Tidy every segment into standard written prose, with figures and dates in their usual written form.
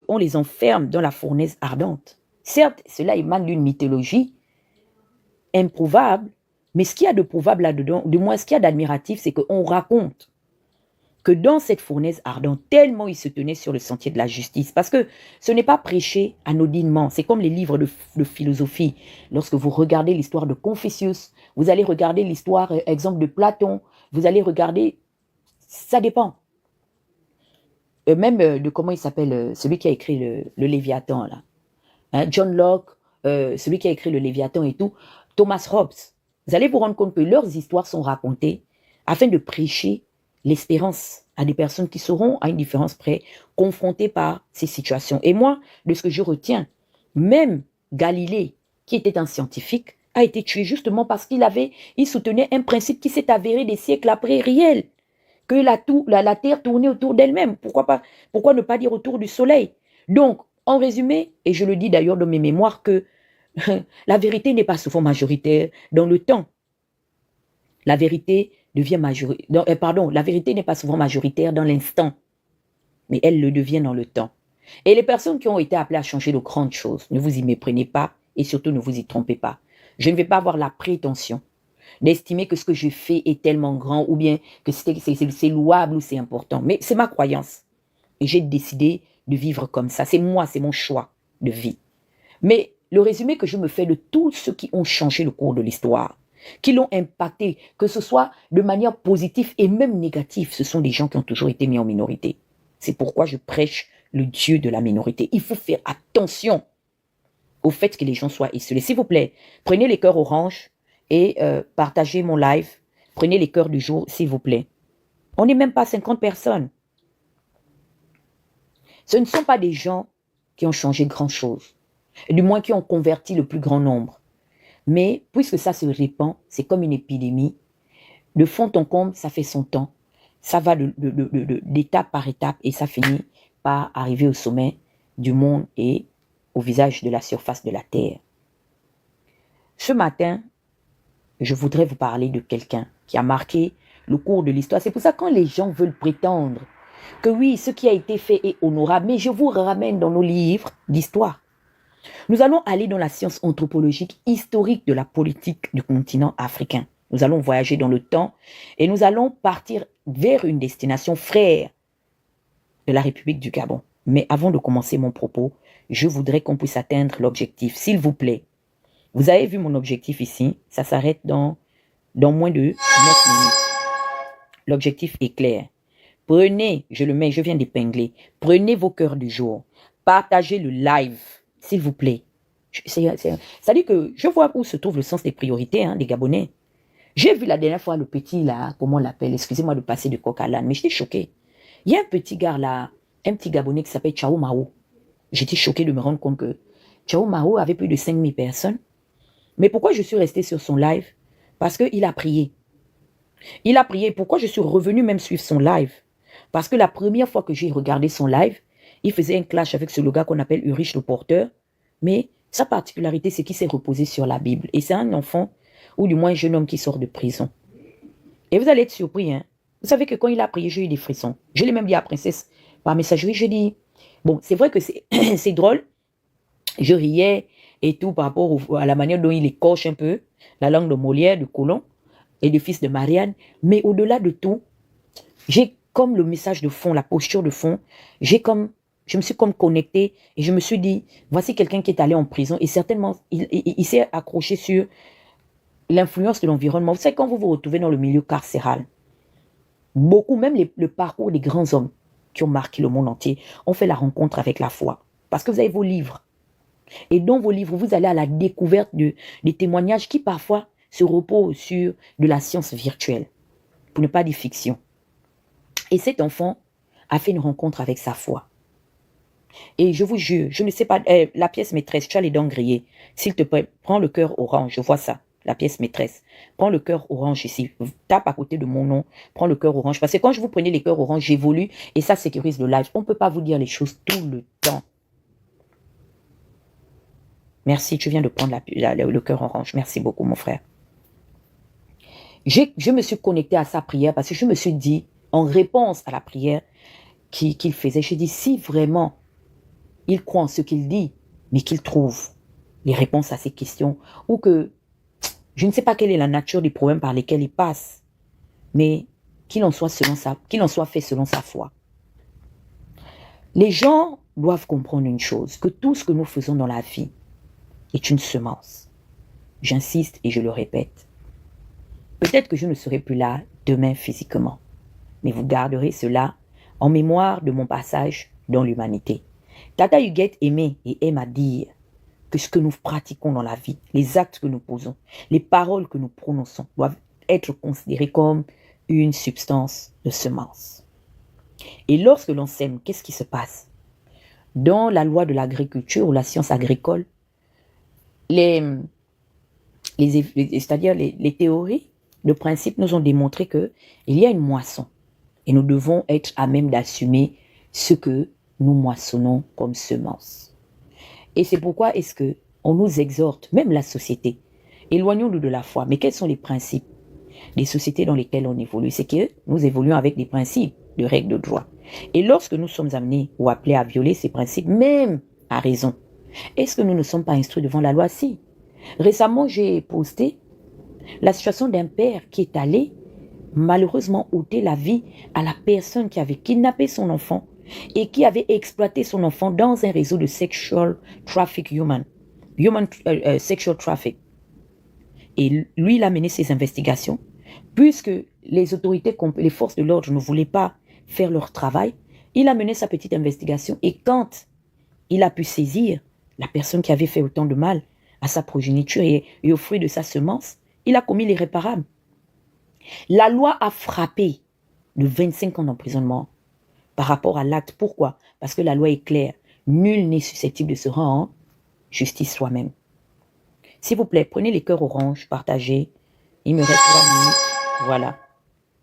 on les enferme dans la fournaise ardente. Certes, cela émane d'une mythologie improuvable, mais ce qu'il y a de prouvable là-dedans, du moins ce qu'il y a d'admiratif, c'est qu'on raconte que dans cette fournaise ardente, tellement il se tenait sur le sentier de la justice, parce que ce n'est pas prêché anodinement, c'est comme les livres de philosophie. Lorsque vous regardez l'histoire de Confucius, vous allez regarder l'histoire, exemple de Platon, vous allez regarder, ça dépend. Même de comment il s'appelle, celui qui a écrit le Léviathan, là. Hein, John Locke, celui qui a écrit le Léviathan et tout, Thomas Hobbes. Vous allez vous rendre compte que leurs histoires sont racontées afin de prêcher l'espérance à des personnes qui seront, à une différence près, confrontées par ces situations. Et moi, de ce que je retiens, même Galilée, qui était un scientifique, a été tué justement parce il soutenait un principe qui s'est avéré des siècles après réel, que la Terre tournait autour d'elle-même. Pourquoi ne pas dire autour du Soleil? Donc, en résumé, et je le dis d'ailleurs dans mes mémoires, que la vérité n'est pas souvent majoritaire dans le temps. La vérité la vérité n'est pas souvent majoritaire dans l'instant, mais elle le devient dans le temps. Et les personnes qui ont été appelées à changer de grandes choses, ne vous y méprenez pas et surtout ne vous y trompez pas. Je ne vais pas avoir la prétention d'estimer que ce que je fais est tellement grand ou bien que c'est louable ou c'est important. Mais c'est ma croyance. Et j'ai décidé de vivre comme ça. C'est moi, c'est mon choix de vie. Mais le résumé que je me fais de tous ceux qui ont changé le cours de l'histoire, qui l'ont impacté, que ce soit de manière positive et même négative, ce sont des gens qui ont toujours été mis en minorité. C'est pourquoi je prêche le Dieu de la minorité. Il faut faire attention au fait que les gens soient isolés. S'il vous plaît, prenez les cœurs orange et partagez mon live. Prenez les cœurs du jour, s'il vous plaît. On n'est même pas 50 personnes. Ce ne sont pas des gens qui ont changé grand-chose, du moins qui ont converti le plus grand nombre. Mais puisque ça se répand, c'est comme une épidémie. De fond en comble, ça fait son temps. Ça va d'étape par étape et ça finit par arriver au sommet du monde et au visage de la surface de la terre. Ce matin, je voudrais vous parler de quelqu'un qui a marqué le cours de l'histoire. C'est pour ça que quand les gens veulent prétendre que oui, ce qui a été fait est honorable, mais je vous ramène dans nos livres d'histoire. Nous allons aller dans la science anthropologique historique de la politique du continent africain. Nous allons voyager dans le temps et nous allons partir vers une destination frère de la République du Gabon. Mais avant de commencer mon propos, je voudrais qu'on puisse atteindre l'objectif, s'il vous plaît. Vous avez vu mon objectif ici, ça s'arrête dans moins de 9 minutes. L'objectif est clair. Prenez, je viens d'épingler, prenez vos cœurs du jour, partagez le live, s'il vous plaît. C'est-à-dire que je vois où se trouve le sens des priorités des Gabonais. J'ai vu la dernière fois le petit là, comment on l'appelle, excusez-moi de passer de coq à l'âne, mais j'étais choquée. Il y a un petit gars là, un petit Gabonais qui s'appelle Chao Mao. J'étais choquée de me rendre compte que Chao Mao avait plus de 5000 personnes. Mais pourquoi je suis restée sur son live? Parce qu'il a prié. Il a prié. Pourquoi je suis revenue même suivre son live? Parce que la première fois que j'ai regardé son live, il faisait un clash avec ce gars qu'on appelle Ulrich le porteur. Mais sa particularité, c'est qu'il s'est reposé sur la Bible. Et c'est un enfant, ou du moins un jeune homme qui sort de prison. Et vous allez être surpris. Vous savez que quand il a prié, j'ai eu des frissons. Je l'ai même dit à la princesse par messagerie. Je dis, bon, c'est vrai que c'est drôle. Je riais et tout par rapport à la manière dont il écorche un peu la langue de Molière, de Colomb et du fils de Marianne. Mais au-delà de tout, j'ai comme le message de fond, la posture de fond, je me suis comme connectée et je me suis dit, voici quelqu'un qui est allé en prison et certainement, il s'est accroché sur l'influence de l'environnement. Vous savez, quand vous vous retrouvez dans le milieu carcéral, beaucoup, même le parcours des grands hommes qui ont marqué le monde entier, ont fait la rencontre avec la foi. Parce que vous avez vos livres. Et dans vos livres, vous allez à la découverte des témoignages qui parfois se reposent sur de la science virtuelle, pour ne pas dire fiction. Et cet enfant a fait une rencontre avec sa foi. Et je vous jure, je ne sais pas, la pièce maîtresse, tu as les dents grillées. S'il te plaît, prends le cœur orange, je vois ça, la pièce maîtresse. Prends le cœur orange ici, tape à côté de mon nom, prends le cœur orange. Parce que quand je vous prenais les cœurs orange, j'évolue et ça sécurise le live. On ne peut pas vous dire les choses tout le temps. Merci, tu viens de prendre le cœur orange. Merci beaucoup, mon frère. Je me suis connectée à sa prière parce que je me suis dit, en réponse à la prière qu'il faisait, j'ai dit, si vraiment il croit en ce qu'il dit, mais qu'il trouve les réponses à ces questions, ou que je ne sais pas quelle est la nature des problèmes par lesquels il passe, mais qu'il en soit fait selon sa foi. Les gens doivent comprendre une chose, que tout ce que nous faisons dans la vie est une semence. J'insiste et je le répète. Peut-être que je ne serai plus là demain physiquement, mais vous garderez cela en mémoire de mon passage dans l'humanité. Tata Huguette aimait et aime à dire que ce que nous pratiquons dans la vie, les actes que nous posons, les paroles que nous prononçons doivent être considérés comme une substance de semence. Et lorsque l'on sème, qu'est-ce qui se passe? Dans la loi de l'agriculture ou la science agricole, c'est-à-dire les théories, le principe nous ont démontré qu'il y a une moisson et nous devons être à même d'assumer ce que nous moissonnons comme semence. Et c'est pourquoi est-ce qu'on nous exhorte, même la société, éloignons-nous de la foi. Mais quels sont les principes des sociétés dans lesquelles on évolue? C'est que nous évoluons avec des principes, de règles de droit. Et lorsque nous sommes amenés ou appelés à violer ces principes, même à raison, est-ce que nous ne sommes pas instruits devant la loi? Si. Récemment, j'ai posté la situation d'un père qui est allé malheureusement ôter la vie à la personne qui avait kidnappé son enfant et qui avait exploité son enfant dans un réseau de sexual traffic sexual traffic. Et lui, il a mené ses investigations. Puisque les autorités, les forces de l'ordre ne voulaient pas faire leur travail, il a mené sa petite investigation. Et quand il a pu saisir la personne qui avait fait autant de mal à sa progéniture et au fruit de sa semence, il a commis l'irréparable. La loi a frappé de 25 ans d'emprisonnement par rapport à l'acte. Pourquoi? Parce que la loi est claire. Nul n'est susceptible de se rendre justice soi-même. S'il vous plaît, prenez les cœurs orange, partagez. Il me reste 3 minutes. Voilà.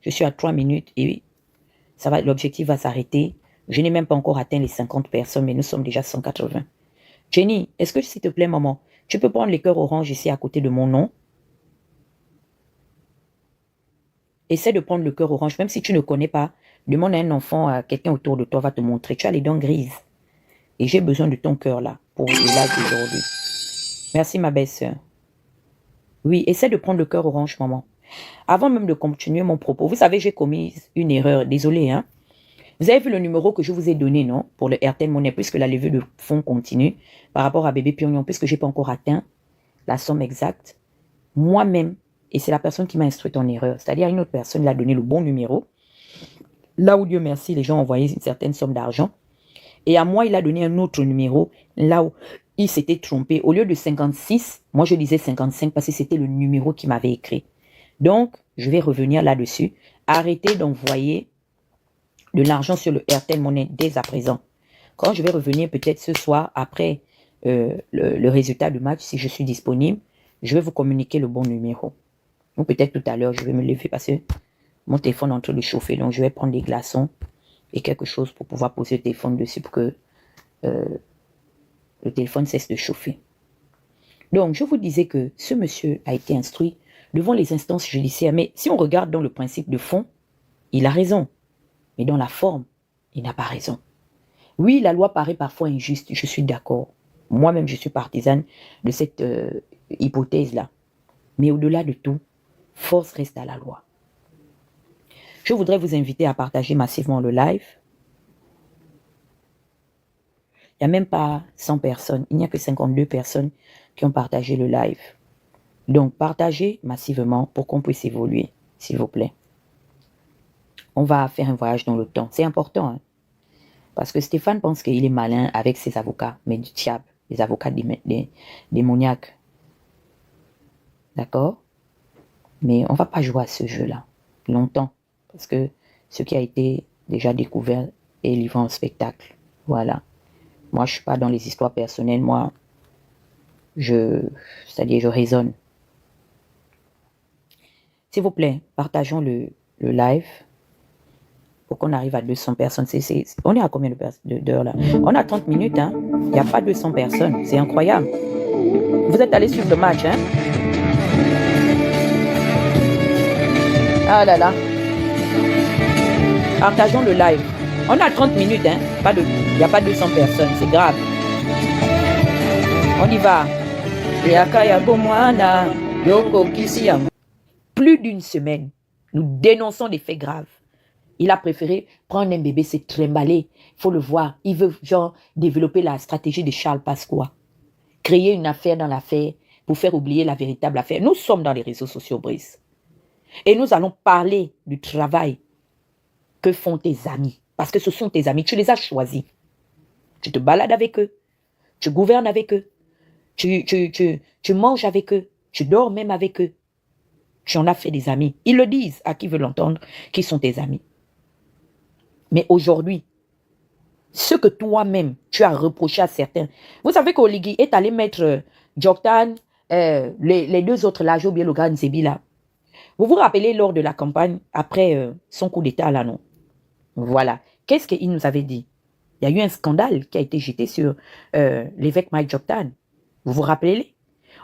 Je suis à 3 minutes et l'objectif va s'arrêter. Je n'ai même pas encore atteint les 50 personnes, mais nous sommes déjà 180. Jenny, est-ce que, s'il te plaît, maman, tu peux prendre les cœurs orange ici à côté de mon nom? Essaie de prendre le cœur orange, même si tu ne connais pas. Demande à un enfant, à quelqu'un autour de toi va te montrer. Tu as les dents grises. Et j'ai besoin de ton cœur là, pour le live d'aujourd'hui. Merci ma belle-sœur. Oui, essaie de prendre le cœur orange, maman. Avant même de continuer mon propos, vous savez, j'ai commis une erreur. Désolé, hein. Vous avez vu le numéro que je vous ai donné, non? Pour le Airtel Money, puisque la levée de fonds continue. Par rapport à Bébé Pyongyang, puisque je n'ai pas encore atteint la somme exacte. Moi-même, et c'est la personne qui m'a instruite en erreur. C'est-à-dire une autre personne l'a donné le bon numéro. Là où, Dieu merci, les gens ont envoyé une certaine somme d'argent. Et à moi, il a donné un autre numéro. Là où il s'était trompé. Au lieu de 56, moi je disais 55 parce que c'était le numéro qui m'avait écrit. Donc, je vais revenir là-dessus. Arrêtez d'envoyer de l'argent sur le Airtel Money dès à présent. Quand je vais revenir peut-être ce soir, après le résultat du match, si je suis disponible, je vais vous communiquer le bon numéro. Ou peut-être tout à l'heure, je vais me lever parce que mon téléphone est en train de chauffer. Donc, je vais prendre des glaçons et quelque chose pour pouvoir poser le téléphone dessus pour que le téléphone cesse de chauffer. Donc, je vous disais que ce monsieur a été instruit devant les instances judiciaires. Mais si on regarde dans le principe de fond, il a raison. Mais dans la forme, il n'a pas raison. Oui, la loi paraît parfois injuste, je suis d'accord. Moi-même, je suis partisane de cette hypothèse-là. Mais au-delà de tout, force reste à la loi. Je voudrais vous inviter à partager massivement le live. Il n'y a même pas 100 personnes. Il n'y a que 52 personnes qui ont partagé le live. Donc, partagez massivement pour qu'on puisse évoluer, s'il vous plaît. On va faire un voyage dans le temps. C'est important. Hein? Parce que Stéphane pense qu'il est malin avec ses avocats, mais du diable, les avocats démoniaques. D'accord? Mais on ne va pas jouer à ce jeu-là longtemps. Parce que ce qui a été déjà découvert est livré en spectacle. Voilà. Moi, je ne suis pas dans les histoires personnelles. Moi, c'est-à-dire je raisonne. S'il vous plaît, partageons le live pour qu'on arrive à 200 personnes. On est à combien d'heures là? On a 30 minutes. Hein? Il n'y a pas 200 personnes. C'est incroyable. Vous êtes allés suivre le match. Hein? Ah là là. Partageons le live. On a 30 minutes. Hein? Il n'y a pas 200 personnes. C'est grave. On y va. Plus d'une semaine, nous dénonçons des faits graves. Il a préféré prendre un bébé, se trimballer. Il faut le voir. Il veut genre développer la stratégie de Charles Pasqua. Créer une affaire dans l'affaire pour faire oublier la véritable affaire. Nous sommes dans les réseaux sociaux, Brice. Et nous allons parler du travail que font tes amis. Parce que ce sont tes amis. Tu les as choisis. Tu te balades avec eux. Tu gouvernes avec eux. Tu manges avec eux. Tu dors même avec eux. Tu en as fait des amis. Ils le disent à qui veut l'entendre, qui sont tes amis. Mais aujourd'hui, ce que toi-même, tu as reproché à certains. Vous savez qu'Oligui est allé mettre Joktan, les deux autres là, j'ai oublié le gars Nzebi là. Vous vous rappelez lors de la campagne, après son coup d'état là, non? Voilà. Qu'est-ce qu'il nous avait dit? Il y a eu un scandale qui a été jeté sur l'évêque Mike Joktan. Vous vous rappelez?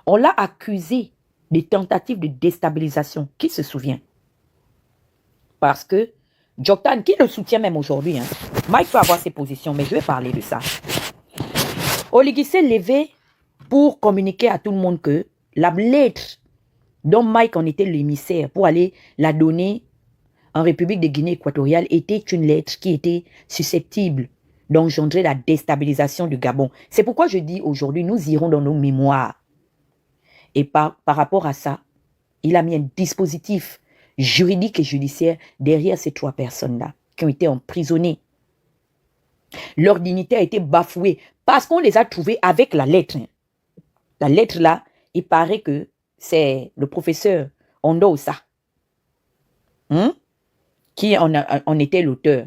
On l'a accusé de tentatives de déstabilisation. Qui se souvient? Parce que Joktan, qui le soutient même aujourd'hui, hein, Mike peut avoir ses positions, mais je vais parler de ça. Oligui s'est levé pour communiquer à tout le monde que la lettre dont Mike en était l'émissaire pour aller la donner en République de Guinée équatoriale était une lettre qui était susceptible d'engendrer la déstabilisation du Gabon. C'est pourquoi je dis aujourd'hui, nous irons dans nos mémoires. Et par rapport à ça, il a mis un dispositif juridique et judiciaire derrière ces trois personnes-là qui ont été emprisonnées. Leur dignité a été bafouée parce qu'on les a trouvés avec la lettre. La lettre là, il paraît que c'est le professeur Ondosa qui en était l'auteur.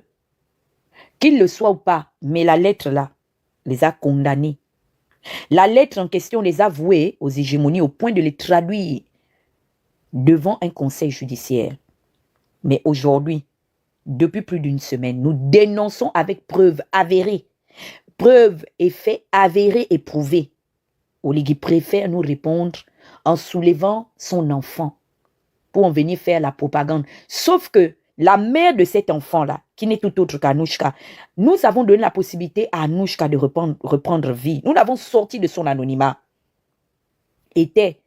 Qu'il le soit ou pas, mais la lettre là les a condamnés. La lettre en question les a voués aux hégémonies au point de les traduire devant un conseil judiciaire. Mais aujourd'hui, depuis plus d'une semaine, nous dénonçons avec preuves avérées. Preuves et faits avérés et prouvés. Oligui préfère nous répondre en soulevant son enfant pour en venir faire la propagande. Sauf que la mère de cet enfant-là, qui n'est tout autre qu'Anouchka, nous avons donné la possibilité à Anouchka de reprendre vie. Nous l'avons sorti de son anonymat. Était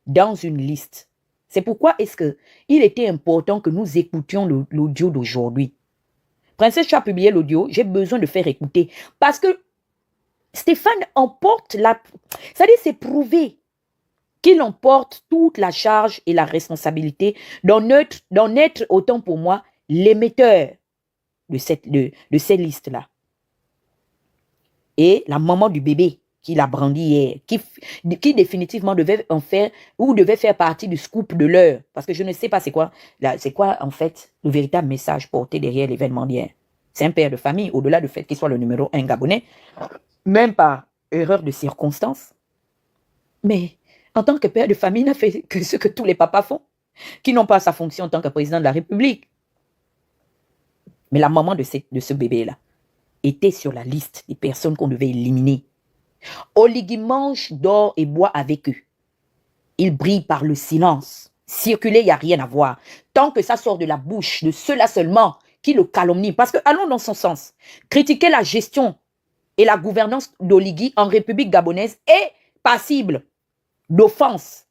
dans une liste. C'est pourquoi est-ce qu'il était important que nous écoutions l'audio d'aujourd'hui. Princesse, tu as publié l'audio, j'ai besoin de faire écouter. Parce que Stéphane emporte la... C'est-à-dire, c'est prouvé qu'il emporte toute la charge et la responsabilité d'en être, autant pour moi, l'émetteur de cette liste-là. Et la maman du bébé qui l'a brandi hier, qui définitivement devait en faire, ou devait faire partie du scoop de l'heure. Parce que je ne sais pas c'est quoi, en fait, le véritable message porté derrière l'événement d'hier. C'est un père de famille, au-delà du fait qu'il soit le numéro 1 gabonais, même par erreur de circonstance. Mais en tant que père de famille, il n'a fait que ce que tous les papas font, qui n'ont pas sa fonction en tant que président de la République. Mais la maman de ce bébé-là était sur la liste des personnes qu'on devait éliminer. Oligui mange, dort et boit avec eux. Il brille par le silence. Circuler, il n'y a rien à voir. Tant que ça sort de la bouche de ceux-là seulement qui le calomnient. Parce que, allons dans son sens, critiquer la gestion et la gouvernance d'Oligui en République gabonaise est passible d'offense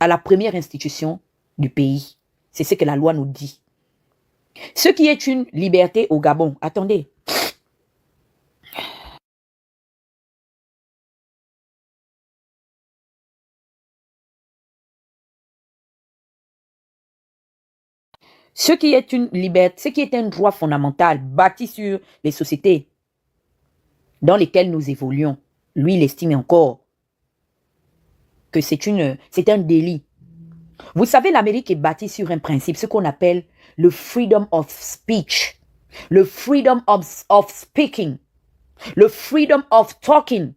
à la première institution du pays. C'est ce que la loi nous dit. Ce qui est une liberté au Gabon. Attendez. Ce qui est une liberté, ce qui est un droit fondamental bâti sur les sociétés dans lesquelles nous évoluons, lui, il estime encore que c'est un délit. Vous savez, l'Amérique est bâtie sur un principe, ce qu'on appelle le freedom of speech, le freedom of speaking, le freedom of talking.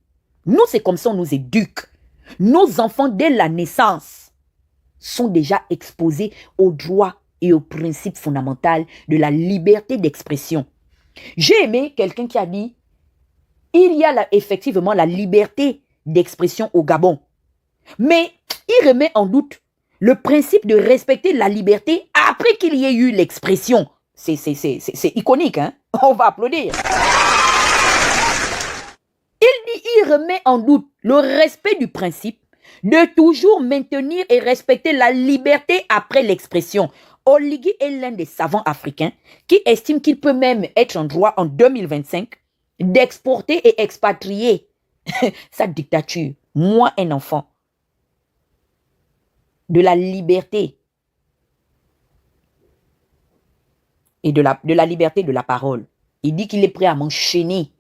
Nous, c'est comme ça on nous éduque. Nos enfants, dès la naissance, sont déjà exposés aux droits et au principe fondamental de la liberté d'expression. J'ai aimé quelqu'un qui a dit, il y a effectivement la liberté d'expression au Gabon, mais il remet en doute le principe de respecter la liberté après qu'il y ait eu l'expression. C'est iconique, hein? On va applaudir. Il remet en doute le respect du principe de toujours maintenir et respecter la liberté après l'expression. Oligui est l'un des savants africains qui estime qu'il peut même être en droit en 2025 d'exporter et expatrier sa dictature, moi un enfant, de la liberté et de la liberté de la parole. Il dit qu'il est prêt à m'enchaîner,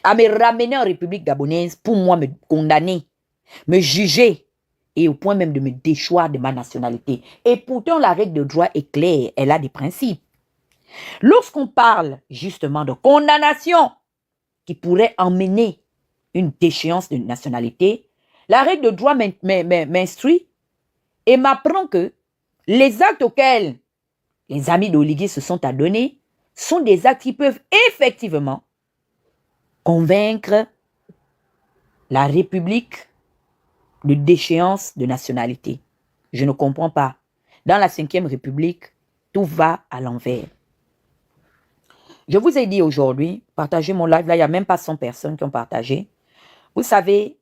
à me ramener en République gabonaise pour moi me condamner, me juger et au point même de me déchoir de ma nationalité. Et pourtant, la règle de droit est claire, elle a des principes. Lorsqu'on parle justement de condamnation qui pourrait emmener une déchéance de nationalité, la règle de droit m'instruit et m'apprend que les actes auxquels les amis d'Oligui se sont adonnés sont des actes qui peuvent effectivement convaincre la République de déchéance de nationalité. Je ne comprends pas. Dans la 5e République, tout va à l'envers. Je vous ai dit aujourd'hui, partagez mon live, là, il n'y a même pas 100 personnes qui ont partagé. Vous savez,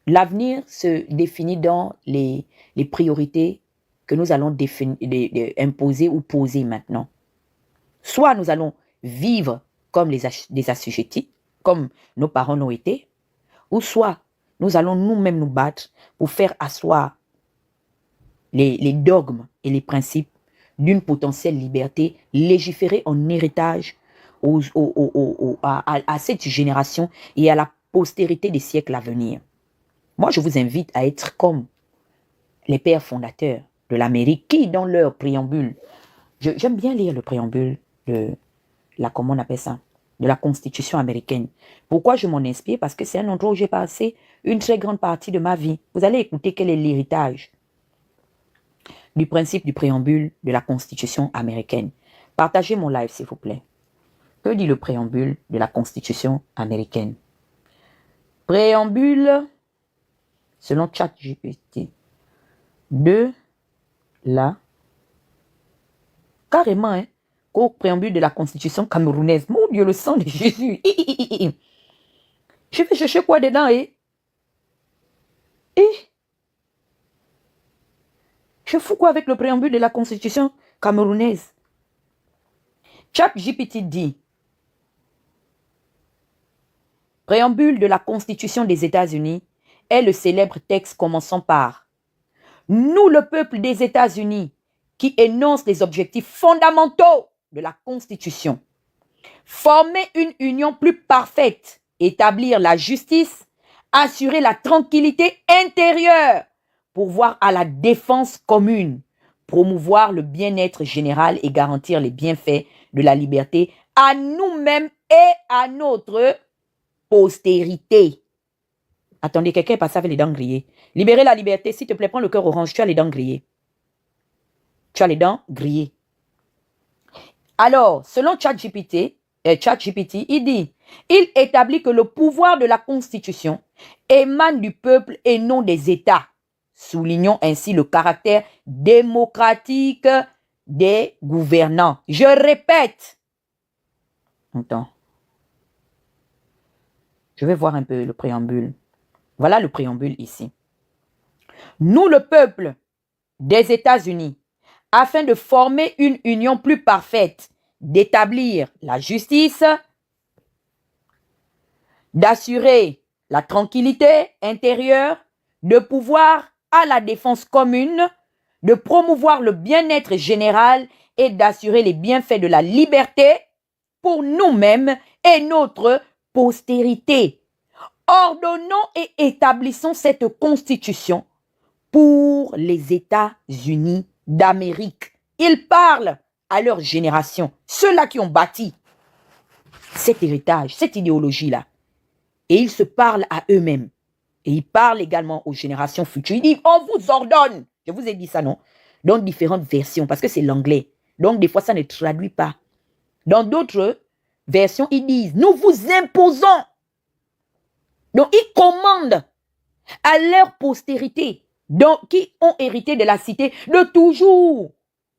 l'avenir se définit dans les priorités que nous allons imposer ou poser maintenant. Soit nous allons vivre comme des assujettis, comme nos parents l'ont été, ou soit nous allons nous-mêmes nous battre pour faire asseoir les dogmes et les principes d'une potentielle liberté, légiférée en héritage à cette génération et à la postérité des siècles à venir. Moi, je vous invite à être comme les pères fondateurs de l'Amérique qui, dans leur préambule, j'aime bien lire le préambule de comment on appelle ça, de la Constitution américaine. Pourquoi je m'en inspire? Parce que c'est un endroit où j'ai passé une très grande partie de ma vie. Vous allez écouter quel est l'héritage du principe du préambule de la Constitution américaine. Partagez mon live, s'il vous plaît. Que dit le préambule de la Constitution américaine? Préambule, selon ChatGPT, de la... Carrément, hein, au préambule de la Constitution camerounaise. Mon Dieu, le sang de Jésus. Je vais chercher quoi dedans, je fous quoi avec le préambule de la Constitution camerounaise? ChatGPT dit, préambule de la Constitution des États-Unis est le célèbre texte commençant par « Nous, le peuple des États-Unis, qui énonce les objectifs fondamentaux de la Constitution, former une union plus parfaite, établir la justice, assurer la tranquillité intérieure, pourvoir à la défense commune, promouvoir le bien-être général et garantir les bienfaits de la liberté à nous-mêmes et à notre postérité. » Attendez, quelqu'un est passé avec les dents grillées. Libérer la liberté, s'il te plaît, prends le cœur orange, tu as les dents grillées. Tu as les dents grillées. Alors, selon ChatGPT, il dit, il établit que le pouvoir de la Constitution émane du peuple et non des États. Soulignons ainsi le caractère démocratique des gouvernants. Je répète. Attends. Je vais voir un peu le préambule. Voilà le préambule ici. Nous, le peuple des États-Unis, afin de former une union plus parfaite, d'établir la justice, d'assurer la tranquillité intérieure, de pouvoir à la défense commune, de promouvoir le bien-être général et d'assurer les bienfaits de la liberté pour nous-mêmes et notre postérité. Ordonnons et établissons cette constitution pour les États-Unis d'Amérique. Ils parlent à leur génération, ceux-là qui ont bâti cet héritage, cette idéologie-là. Et ils se parlent à eux-mêmes. Et ils parlent également aux générations futures. Ils disent, on vous ordonne. Je vous ai dit ça, non? Dans différentes versions, parce que c'est l'anglais. Donc, des fois, ça ne traduit pas. Dans d'autres versions, ils disent, nous vous imposons. Donc, ils commandent à leur postérité, donc, qui ont hérité de la cité, de toujours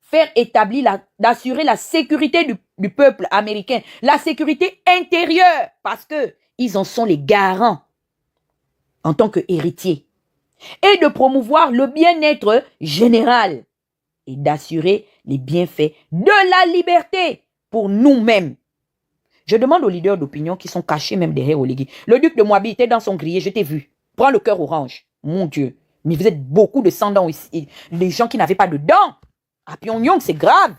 faire établir, d'assurer la sécurité du peuple américain, la sécurité intérieure, parce que ils en sont les garants en tant qu'héritiers, et de promouvoir le bien-être général et d'assurer les bienfaits de la liberté pour nous-mêmes. Je demande aux leaders d'opinion qui sont cachés même derrière Oligui. Le duc de Moabi était dans son grillé, je t'ai vu. Prends le cœur orange. Mon Dieu. Mais vous êtes beaucoup de sans-dents ici. Les gens qui n'avaient pas de dents. À Pyongyang, c'est grave.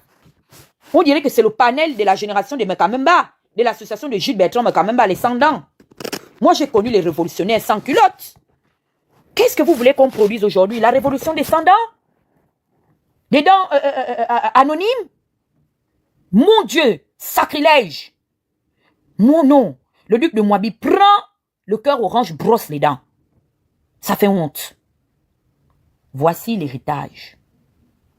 On dirait que c'est le panel de la génération des Mekamemba, de l'association de Jules Bertrand Mekamemba, les sans-dents. Moi, j'ai connu les révolutionnaires sans culottes. Qu'est-ce que vous voulez qu'on produise aujourd'hui? La révolution des sans-dents? Des dents anonymes? Mon Dieu, sacrilège. Non, non. Le duc de Moabi prend le cœur orange, brosse les dents. Ça fait honte. Voici l'héritage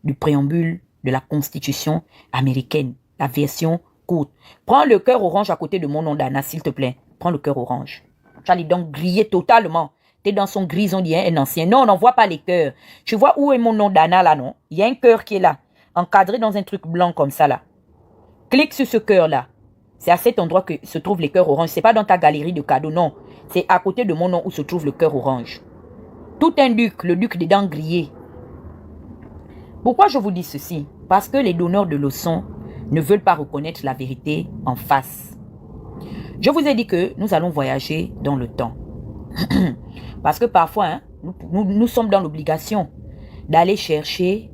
du préambule de la Constitution américaine, la version courte. Prends le cœur orange à côté de mon nom d'Anna, s'il te plaît. Prends le cœur orange. Tu as les dents grillées totalement. Tu es dans son grison, il y a un ancien. Non, on n'en voit pas les cœurs. Tu vois où est mon nom d'Anna là, non? Il y a un cœur qui est là, encadré dans un truc blanc comme ça là. Clique sur ce cœur-là. C'est à cet endroit que se trouvent les cœurs oranges. Ce n'est pas dans ta galerie de cadeaux, non. C'est à côté de mon nom où se trouve le cœur orange. Tout un duc, le duc des dents grillées. Pourquoi je vous dis ceci? Parce que les donneurs de leçons ne veulent pas reconnaître la vérité en face. Je vous ai dit que nous allons voyager dans le temps. Parce que parfois, hein, nous sommes dans l'obligation d'aller chercher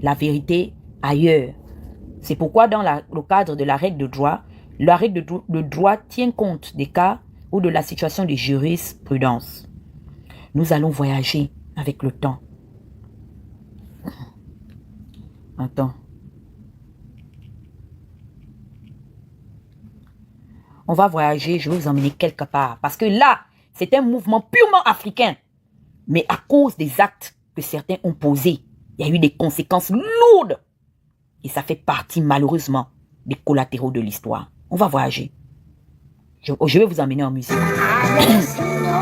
la vérité ailleurs. C'est pourquoi dans le cadre de la règle de droit, la règle de droit tient compte des cas ou de la situation de jurisprudence. Nous allons voyager avec le temps. Attends. On va voyager, je vais vous emmener quelque part. Parce que là, c'est un mouvement purement africain. Mais à cause des actes que certains ont posés, il y a eu des conséquences lourdes. Et ça fait partie, malheureusement, des collatéraux de l'histoire. On va voyager. Je vais vous emmener en musique.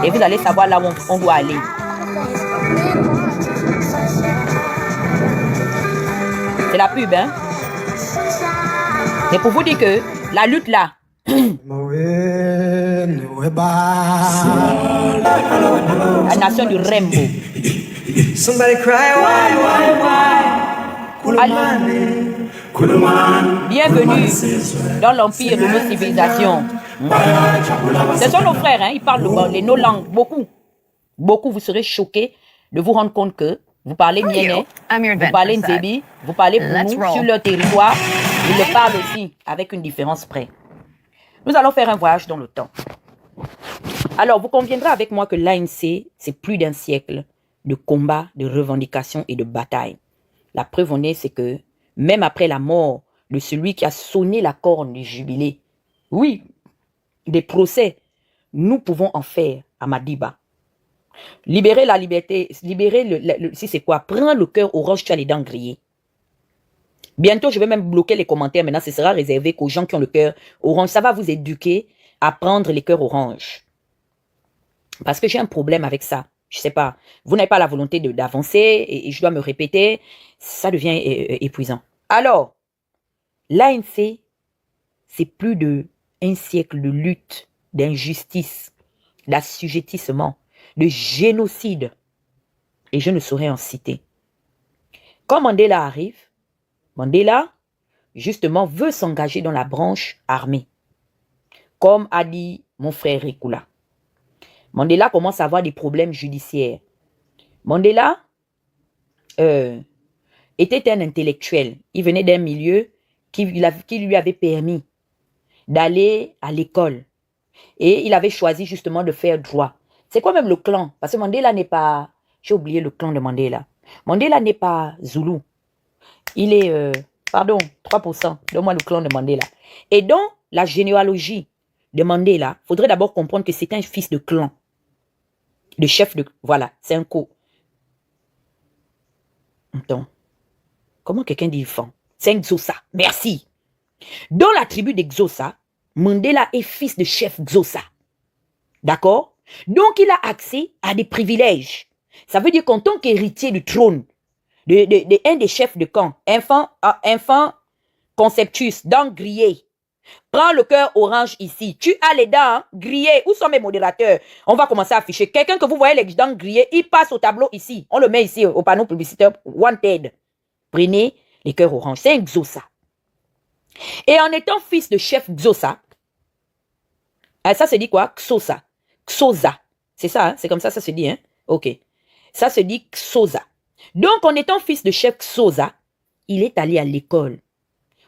Et vous allez savoir là où on doit aller. C'est la pub, hein? C'est pour vous dire que la lutte là, la nation du Rembo. Bienvenue dans l'empire de nos civilisations. Ce sont nos frères, hein? Ils parlent nos langues, beaucoup. Beaucoup, vous serez choqués de vous rendre compte que vous parlez Mienné, vous parlez Nzebi, vous parlez Pounou sur leur territoire. Ils le parlent aussi, avec une différence près. Nous allons faire un voyage dans le temps. Alors, vous conviendrez avec moi que l'ANC, c'est plus d'un siècle de combats, de revendications et de batailles. La preuve en est, c'est que même après la mort de celui qui a sonné la corne du jubilé, oui, des procès, nous pouvons en faire à Madiba. Libérer la liberté, libérer si c'est quoi, prends le cœur orange, tu as les dents grillées. Bientôt, je vais même bloquer les commentaires. Maintenant, ce sera réservé qu'aux gens qui ont le cœur orange. Ça va vous éduquer à prendre les cœurs orange. Parce que j'ai un problème avec ça. Je sais pas. Vous n'avez pas la volonté d'avancer et je dois me répéter. Ça devient épuisant. Alors, l'ANC, c'est plus d'un siècle de lutte, d'injustice, d'assujettissement, de génocide. Et je ne saurais en citer. Quand Mandela arrive, Mandela, justement, veut s'engager dans la branche armée. Comme a dit mon frère Rikula. Mandela commence à avoir des problèmes judiciaires. Mandela était un intellectuel. Il venait d'un milieu qui lui avait permis d'aller à l'école. Et il avait choisi justement de faire droit. C'est quoi même le clan? Parce que Mandela n'est pas... J'ai oublié le clan de Mandela. Mandela n'est pas Zoulou. Il est... pardon, 3%. Donne-moi le clan de Mandela. Et donc, la généalogie de Mandela, il faudrait d'abord comprendre que c'est un fils de clan. Le chef de... Voilà, c'est un co. Attends. Comment quelqu'un dit fan? C'est un Xhosa. Merci. Dans la tribu de Xhosa, Mandela est fils de chef Xhosa. D'accord? Donc, il a accès à des privilèges. Ça veut dire qu'en tant qu'héritier du trône, un des chefs de camp, enfant conceptus, dents grillées, Prends le cœur orange ici. Tu as les dents grillées. Où sont mes modérateurs? On va commencer à afficher. Quelqu'un que vous voyez les dents grillées, il passe au tableau ici. On le met ici au panneau publicitaire Wanted. Prenez les cœurs orange. C'est un Xhosa. Et en étant fils de chef Xhosa, ça se dit quoi? Xhosa. Xhosa. C'est ça, hein? C'est comme ça se dit, hein? Ok. Ça se dit Xhosa. Donc, en étant fils de chef Xhosa, il est allé à l'école.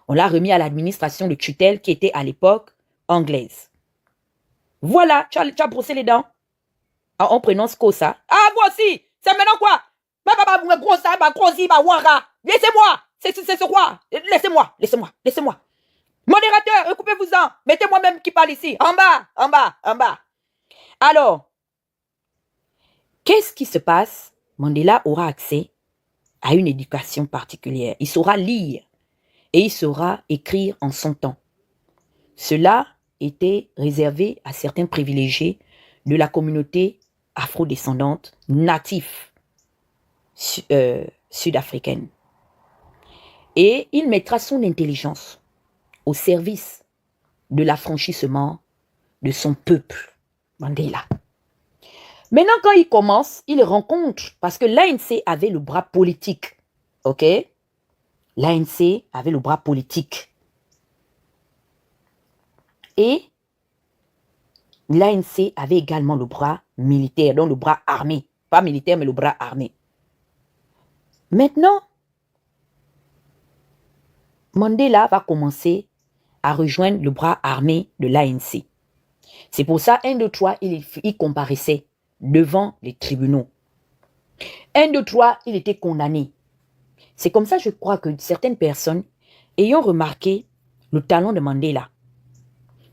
On l'a remis à l'administration de tutelle qui était à l'époque anglaise. Voilà, tu as brossé les dents. On prononce Kosa. Ah, moi aussi, c'est maintenant quoi? Laissez-moi, c'est quoi? Laissez-moi. Modérateur, occupez-vous-en. Mettez moi-même qui parle ici. En bas. Alors, qu'est-ce qui se passe? Mandela aura accès à une éducation particulière. Il saura lire et il saura écrire en son temps. Cela était réservé à certains privilégiés de la communauté afrodescendante native sud-africaine. Et il mettra son intelligence au service de l'affranchissement de son peuple, Mandela. Maintenant, quand il commence, il rencontre, parce que l'ANC avait le bras politique, ok? L'ANC avait le bras politique. Et l'ANC avait également le bras militaire, donc le bras armé. Pas militaire, mais le bras armé. Maintenant, Mandela va commencer à rejoindre le bras armé de l'ANC. C'est pour ça, 1, 2, 3, il comparaissait devant les tribunaux. 1, 2, 3, il était condamné. C'est comme ça, je crois, que certaines personnes ayant remarqué le talent de Mandela,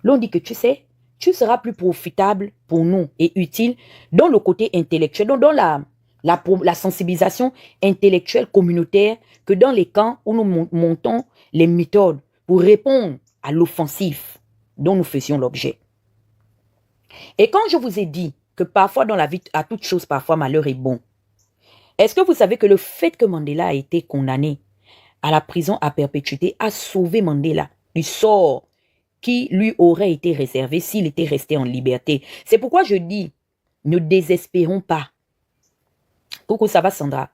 l'on dit que tu sais, tu seras plus profitable pour nous et utile dans le côté intellectuel, dans la sensibilisation intellectuelle communautaire que dans les camps où nous montons les méthodes pour répondre à l'offensive dont nous faisions l'objet. Et quand je vous ai dit que parfois dans la vie, à toute chose, parfois malheur est bon, est-ce que vous savez que le fait que Mandela a été condamné à la prison à perpétuité a sauvé Mandela du sort qui lui aurait été réservé s'il était resté en liberté? C'est pourquoi je dis, ne désespérons pas. Coucou, ça va Sandra?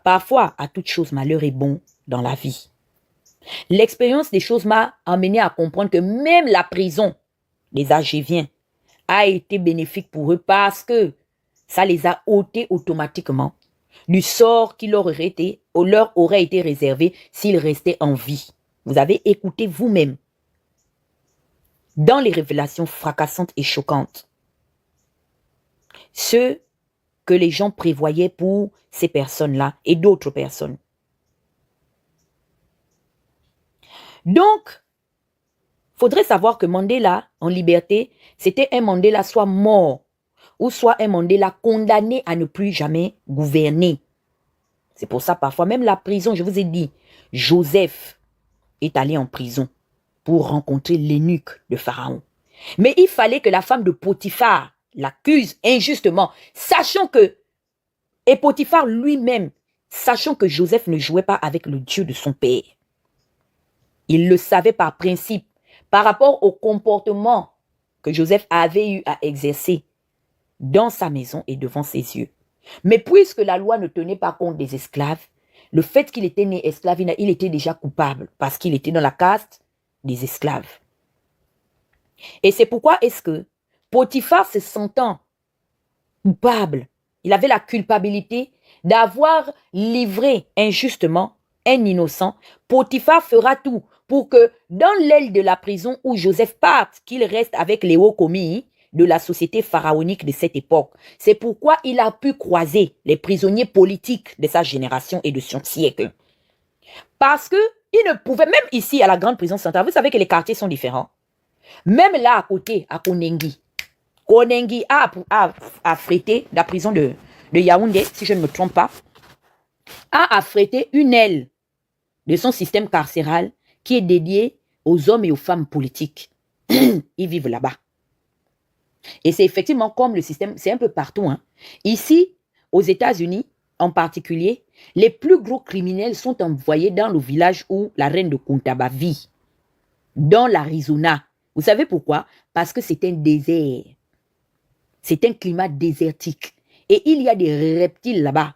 Parfois, à toute chose, malheur est bon dans la vie. L'expérience des choses m'a amené à comprendre que même la prison des Algériens a été bénéfique pour eux parce que ça les a ôtés automatiquement du sort qui leur aurait été réservé s'ils restaient en vie. Vous avez écouté vous-même dans les révélations fracassantes et choquantes ce que les gens prévoyaient pour ces personnes-là et d'autres personnes. Donc, faudrait savoir que Mandela, en liberté, c'était un Mandela soit mort ou soit un Mandela condamné à ne plus jamais gouverner. C'est pour ça, parfois, même la prison, je vous ai dit, Joseph est allé en prison pour rencontrer l'eunuque de Pharaon. Mais il fallait que la femme de Potiphar l'accuse injustement, sachant que, et Potiphar lui-même, sachant que Joseph ne jouait pas avec le Dieu de son père. Il le savait par principe, par rapport au comportement que Joseph avait eu à exercer dans sa maison et devant ses yeux. Mais puisque la loi ne tenait pas compte des esclaves, le fait qu'il était né esclave, il était déjà coupable parce qu'il était dans la caste des esclaves. Et c'est pourquoi est-ce que Potiphar, se sentant coupable, il avait la culpabilité d'avoir livré injustement un innocent, Potiphar fera tout pour que dans l'aile de la prison où Joseph parte, qu'il reste avec les hauts commis de la société pharaonique de cette époque. C'est pourquoi il a pu croiser les prisonniers politiques de sa génération et de son siècle. Parce que il ne pouvait, même ici à la grande prison centrale, vous savez que les quartiers sont différents. Même là à côté, à Konengi, Konengi a affrété la prison de Yaoundé, si je ne me trompe pas, a affrété une aile de son système carcéral qui est dédiée aux hommes et aux femmes politiques. Ils vivent là-bas. Et c'est effectivement comme le système, c'est un peu partout. Hein. Ici, aux États-Unis, en particulier, les plus gros criminels sont envoyés dans le village où la reine de Kuntaba vit. dans l'Arizona. Vous savez pourquoi? Parce que c'est un désert. C'est un climat désertique. Et il y a des reptiles là-bas,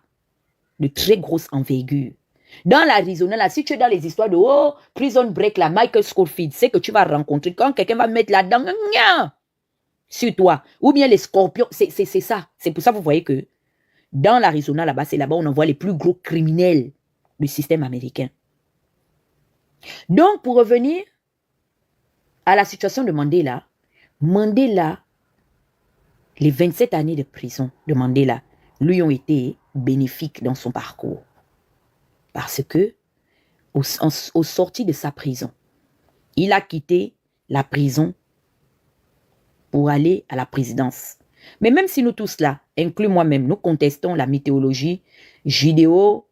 de très grosse envergure. Dans l'Arizona, là, si tu es dans les histoires de oh, Prison Break, là, Michael Scofield, c'est que tu vas rencontrer quand quelqu'un va mettre là-dedans sur toi. Ou bien les scorpions, c'est ça. C'est pour ça que vous voyez que dans l'Arizona, là-bas, c'est là-bas où on envoie les plus gros criminels du système américain. Donc, pour revenir à la situation de Mandela, les 27 années de prison de Mandela lui ont été bénéfiques dans son parcours. Parce que, au sorti de sa prison, il a quitté la prison pour aller à la présidence. Mais même si nous tous là, inclus moi-même, nous contestons la mythologie judéo,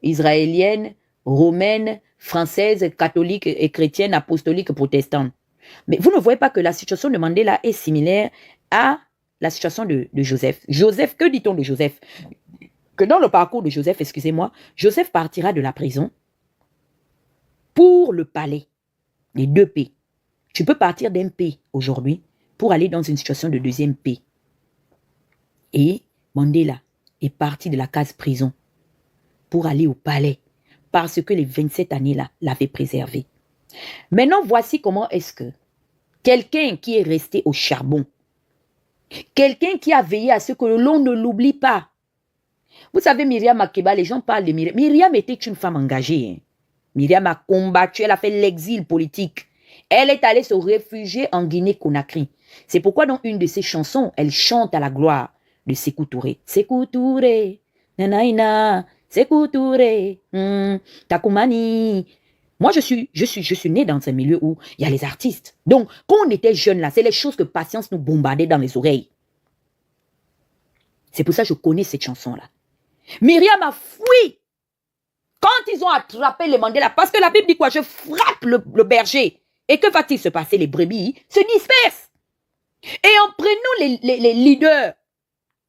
israélienne, romaine, française, catholique et chrétienne, apostolique, protestante. Mais vous ne voyez pas que la situation de Mandela est similaire à la situation de Joseph. Joseph, que dit-on de Joseph? Que dans le parcours de Joseph, excusez-moi, Joseph partira de la prison pour le palais, les 2 P. Tu peux partir d'un P aujourd'hui pour aller dans une situation de deuxième P. Et Mandela est parti de la case prison pour aller au palais parce que les 27 années-là l'avaient préservé. Maintenant, voici comment est-ce que quelqu'un qui est resté au charbon, quelqu'un qui a veillé à ce que l'on ne l'oublie pas. Vous savez, Myriam Makeba, les gens parlent de Myriam. Myriam était une femme engagée. Hein. Myriam a combattu, elle a fait l'exil politique. Elle est allée se réfugier en Guinée-Conakry. C'est pourquoi dans une de ses chansons, elle chante à la gloire de Sékou Touré. Sékou Touré, nanaïna, Sékou Touré, Takoumani. Moi, je suis née dans un milieu où il y a les artistes. Donc, quand on était jeune là, c'est les choses que Patience nous bombardait dans les oreilles. C'est pour ça que je connais cette chanson-là. Myriam a fui quand ils ont attrapé les Mandela. Parce que la Bible dit quoi? Je frappe le berger. Et que va-t-il se passer? Les brebis se dispersent. Et en prenant les leaders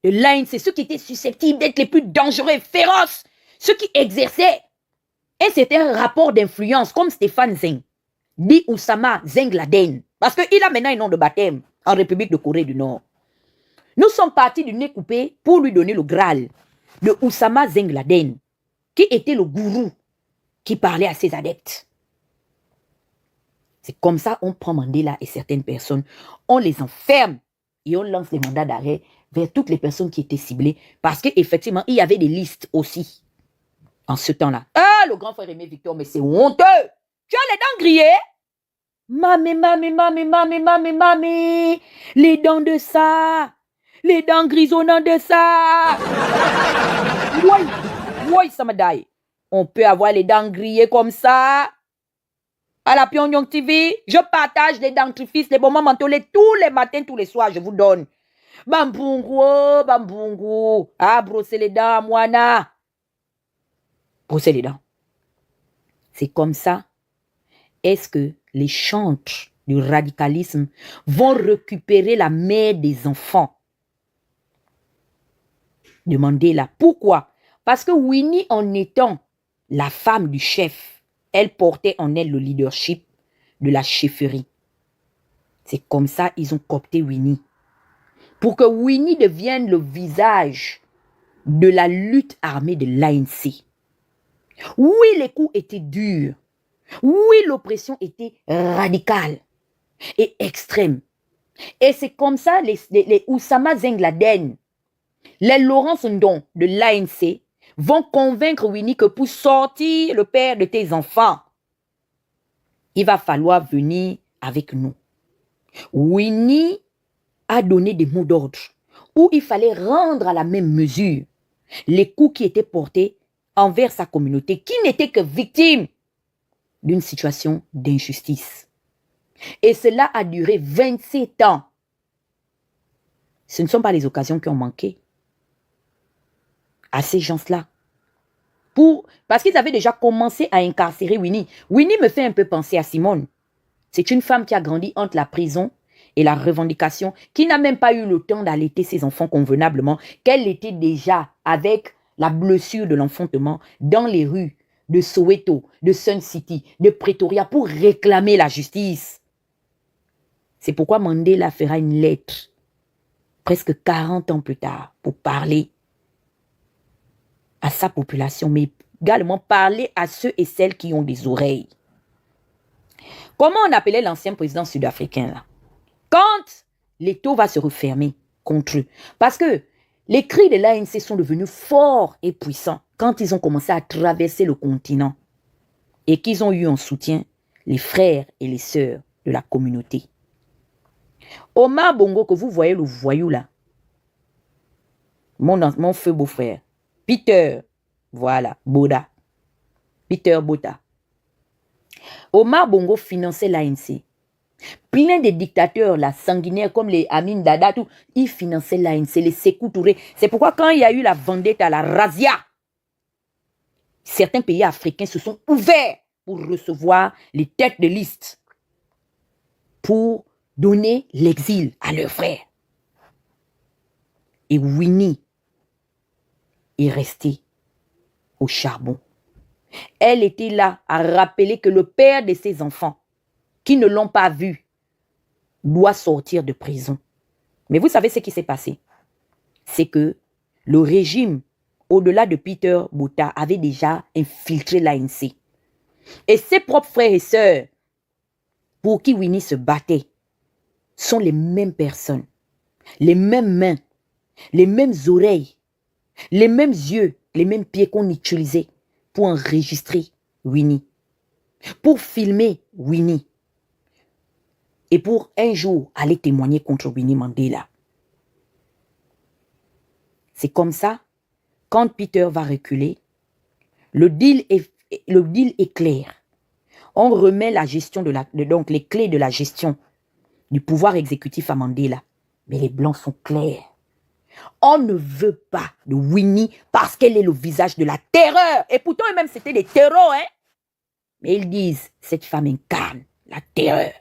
de l'ANC, ceux qui étaient susceptibles d'être les plus dangereux et féroces, ceux qui exerçaient un certain rapport d'influence, comme Stéphane Zeng, dit Oussama Zeng Laden, parce qu'il a maintenant un nom de baptême en République de Corée du Nord. Nous sommes partis du nez coupé pour lui donner le Graal de Oussama Zeng Laden, qui était le gourou qui parlait à ses adeptes. C'est comme ça qu'on prend Mandela et certaines personnes, on les enferme et on lance les mandats d'arrêt vers toutes les personnes qui étaient ciblées, parce qu'effectivement, il y avait des listes aussi en ce temps-là. Ah, le grand frère Aimé Victor, mais c'est honteux. Tu as les dents grillées? Mamé, les dents de ça, les dents grisonnantes de ça. Oui, ça me daille. On peut avoir les dents grillées comme ça. À la Pyongyang TV, je partage les dentifrices, les bonbons mentholés tous les matins, tous les soirs, je vous donne. Bambungu. Ah, brosser les dents, moana. Brosser les dents. C'est comme ça. Est-ce que les chantres du radicalisme vont récupérer la mère des enfants? Demandez-la. Pourquoi? Parce que Winnie, en étant la femme du chef, elle portait en elle le leadership de la chefferie. C'est comme ça qu'ils ont coopté Winnie. Pour que Winnie devienne le visage de la lutte armée de l'ANC. Oui, les coups étaient durs. Oui, l'oppression était radicale et extrême. Et c'est comme ça les Oussama Zeng Laden, les Laurence Ndong de l'ANC vont convaincre Winnie que pour sortir le père de tes enfants, il va falloir venir avec nous. Winnie a donné des mots d'ordre où il fallait rendre à la même mesure les coups qui étaient portés envers sa communauté, qui n'était que victime d'une situation d'injustice. Et cela a duré 27 ans. Ce ne sont pas les occasions qui ont manqué à ces gens-là. Parce qu'ils avaient déjà commencé à incarcérer Winnie. Winnie me fait un peu penser à Simone. C'est une femme qui a grandi entre la prison et la revendication, qui n'a même pas eu le temps d'allaiter ses enfants convenablement, qu'elle était déjà avec la blessure de l'enfantement dans les rues de Soweto, de Sun City, de Pretoria pour réclamer la justice. C'est pourquoi Mandela fera une lettre presque 40 ans plus tard pour parler à sa population, mais également parler à ceux et celles qui ont des oreilles. Comment on appelait l'ancien président sud-africain là? Quand l'étau va se refermer contre eux. Parce que les cris de l'ANC sont devenus forts et puissants quand ils ont commencé à traverser le continent et qu'ils ont eu en soutien les frères et les sœurs de la communauté. Omar Bongo, que vous voyez le voyou là, mon feu beau-frère, Peter, voilà, Boda, Peter Botha. Omar Bongo finançait l'ANC. Plein de dictateurs là, sanguinaires comme les Amin Dada, tout, ils finançaient l'ANC, les Sékou Touré. C'est pourquoi quand il y a eu la vendetta, la razzia, certains pays africains se sont ouverts pour recevoir les têtes de liste, pour donner l'exil à leurs frères. Et Winnie est restée au charbon. Elle était là à rappeler que le père de ses enfants, qui ne l'ont pas vu, doit sortir de prison. Mais vous savez ce qui s'est passé? C'est que le régime, au-delà de Peter Botha, avait déjà infiltré l'ANC. Et ses propres frères et sœurs, pour qui Winnie se battait, sont les mêmes personnes, les mêmes mains, les mêmes oreilles, les mêmes yeux, les mêmes pieds qu'on utilisait pour enregistrer Winnie, pour filmer Winnie et pour un jour aller témoigner contre Winnie Mandela. C'est comme ça, quand Peter va reculer, le deal est clair. On remet la gestion donc les clés de la gestion du pouvoir exécutif à Mandela. Mais les blancs sont clairs. On ne veut pas de Winnie parce qu'elle est le visage de la terreur. Et pourtant, eux-mêmes, c'était des terreaux, hein. Mais ils disent, cette femme incarne la terreur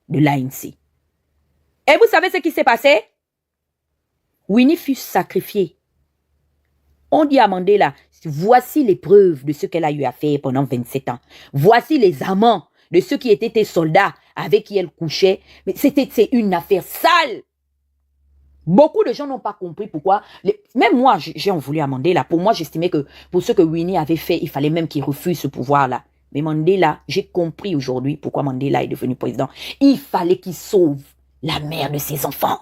de l'ANC. Et vous savez ce qui s'est passé? Winnie fut sacrifiée. On dit à Mandela, voici les preuves de ce qu'elle a eu à faire pendant 27 ans. Voici les amants de ceux qui étaient tes soldats avec qui elle couchait. Mais c'est une affaire sale. Beaucoup de gens n'ont pas compris pourquoi. Même moi, j'ai en voulu à Mandela. Pour moi, j'estimais que pour ce que Winnie avait fait, il fallait même qu'il refuse ce pouvoir-là. Mais Mandela, j'ai compris aujourd'hui pourquoi Mandela est devenu président. Il fallait qu'il sauve la mère de ses enfants.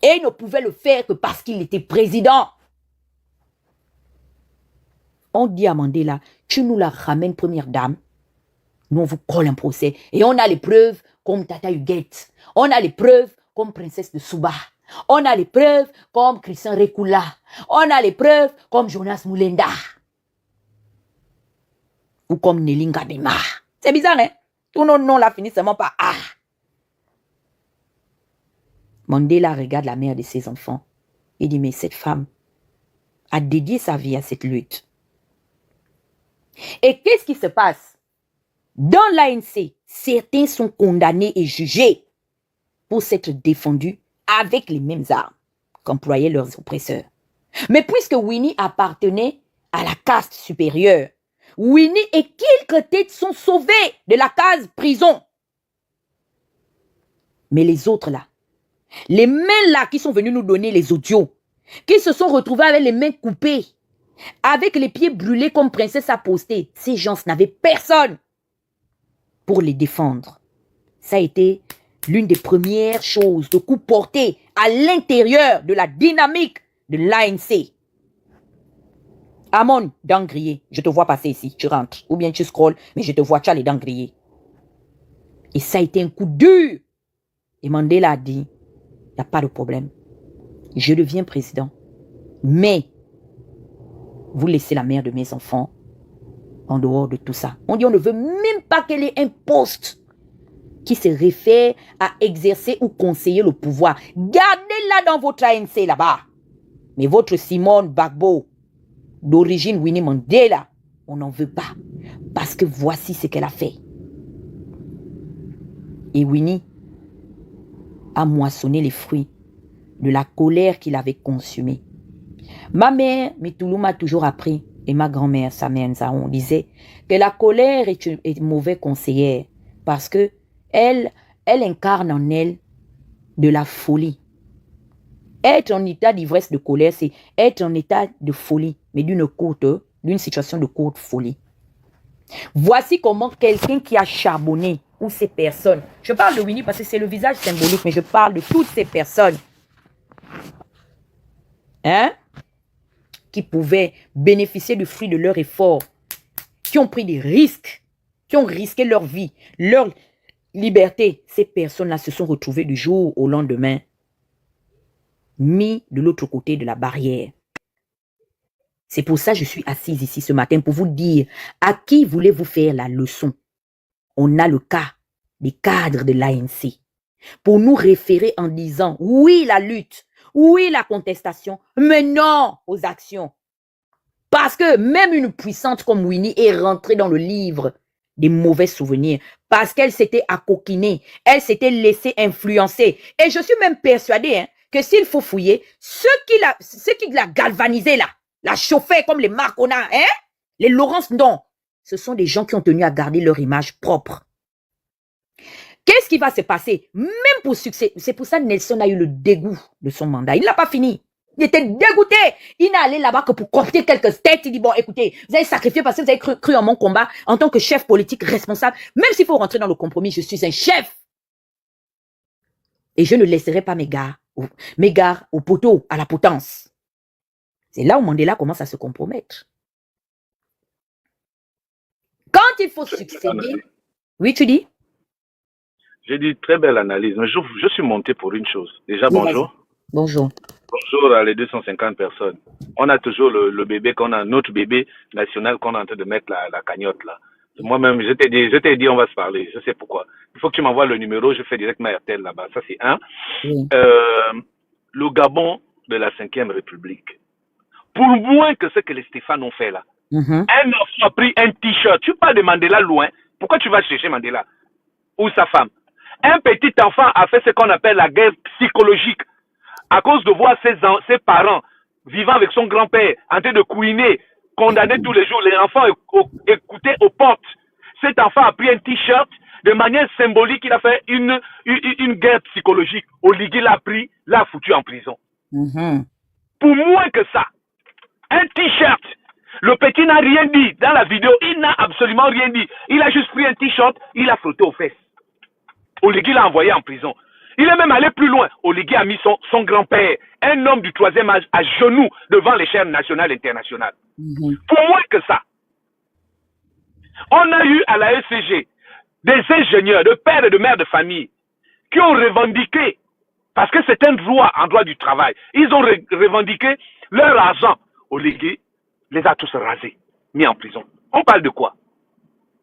Et il ne pouvait le faire que parce qu'il était président. On dit à Mandela, tu nous la ramènes première dame. Nous, on vous colle un procès. Et on a les preuves comme Tata Huguette. On a les preuves comme Princesse de Souba. On a les preuves comme Christian Rekula. On a les preuves comme Jonas Moulenda. Ou comme Nelinga Bima. C'est bizarre, hein? Tous nos noms là finissent seulement par A. Mandela regarde la mère de ses enfants et dit, mais cette femme a dédié sa vie à cette lutte. Et qu'est-ce qui se passe? Dans l'ANC, certains sont condamnés et jugés pour s'être défendus avec les mêmes armes qu'employaient leurs oppresseurs. Mais puisque Winnie appartenait à la caste supérieure, Winnie et quelques têtes sont sauvés de la case prison. Mais les autres là, les mains là qui sont venus nous donner les audios, qui se sont retrouvés avec les mains coupées, avec les pieds brûlés comme Princesse a posté, ces gens n'avaient personne pour les défendre. Ça a été l'une des premières choses de coup porté à l'intérieur de la dynamique de l'ANC. Amon, dents grillées, je te vois passer ici, tu rentres. Ou bien tu scrolles, mais je te vois, tu as les dents grillées. Et ça a été un coup dur. Et Mandela a dit, il n'y a pas de problème. Je deviens président. Mais, vous laissez la mère de mes enfants en dehors de tout ça. On dit, on ne veut même pas qu'elle ait un poste qui se réfère à exercer ou conseiller le pouvoir. Gardez-la dans votre ANC là-bas. Mais votre Simone Gbagbo, d'origine Winnie Mandela, on n'en veut pas. Parce que voici ce qu'elle a fait. Et Winnie a moissonné les fruits de la colère qu'il avait consumée. Ma mère, Mitouloum, m'a toujours appris et ma grand-mère, Samia Nzaon, disait que la colère est une mauvaise conseillère parce que elle incarne en elle de la folie. Être en état d'ivresse de colère, c'est être en état de folie, mais d'une situation de courte folie. Voici comment quelqu'un qui a charbonné, ou ces personnes, je parle de Winnie parce que c'est le visage symbolique, mais je parle de toutes ces personnes, qui pouvaient bénéficier du fruit de leur effort, qui ont pris des risques, qui ont risqué leur vie, leur liberté. Ces personnes-là se sont retrouvées du jour au lendemain mis de l'autre côté de la barrière. C'est pour ça que je suis assise ici ce matin pour vous dire à qui voulez-vous faire la leçon. On a le cas des cadres de l'ANC pour nous référer en disant oui la lutte, oui la contestation, mais non aux actions. Parce que même une puissante comme Winnie est rentrée dans le livre des mauvais souvenirs parce qu'elle s'était accoquinée, elle s'était laissée influencer. Et je suis même persuadée que s'il faut fouiller, ceux qui l'a galvanisé là, la chauffée comme les Marcona, les Laurence, non, ce sont des gens qui ont tenu à garder leur image propre. Qu'est-ce qui va se passer? Même pour succès, c'est pour ça que Nelson a eu le dégoût de son mandat. Il n'a pas fini. Il était dégoûté. Il n'est allé là-bas que pour coopter quelques têtes. Il dit, bon, écoutez, vous avez sacrifié parce que vous avez cru en mon combat en tant que chef politique responsable. Même s'il faut rentrer dans le compromis, je suis un chef. Et je ne laisserai pas mes gars au poteau, à la potence. C'est là où Mandela commence à se compromettre. Quand il faut succéder... Oui, tu dis? J'ai dit très belle analyse, mais je suis monté pour une chose. Déjà, oui, bonjour. Bonjour. Bonjour à les 250 personnes. On a toujours le bébé notre bébé national qu'on est en train de mettre la cagnotte là. Moi-même, je t'ai dit, on va se parler. Je sais pourquoi. Il faut que tu m'envoies le numéro, je fais directement RTL là-bas. Ça, c'est un. Oui. Le Gabon de la 5e République. Pour moins que ce que les Stéphane ont fait là. Un enfant a pris un t-shirt. Tu parles de Mandela loin. Pourquoi tu vas chercher Mandela? Ou sa femme? Un petit enfant a fait ce qu'on appelle la guerre psychologique. À cause de voir ses parents vivant avec son grand-père, en train de couiner, condamné tous les jours, les enfants écoutaient aux portes. Cet enfant a pris un t-shirt, de manière symbolique, il a fait une guerre psychologique. Oligui l'a pris, l'a foutu en prison. Pour moins que ça, un t-shirt, le petit n'a rien dit. Dans la vidéo, il n'a absolument rien dit. Il a juste pris un t-shirt, il a frotté aux fesses. Oligui l'a envoyé en prison. Il est même allé plus loin. Oligui a mis son grand-père, un homme du 3e âge, à genoux devant les chaînes nationales et internationales. Pour moins que ça, on a eu à la ECG des ingénieurs, de pères et de mères de famille qui ont revendiqué, parce que c'est un droit en droit du travail, ils ont revendiqué leur argent. Oligui les a tous rasés, mis en prison. On parle de quoi?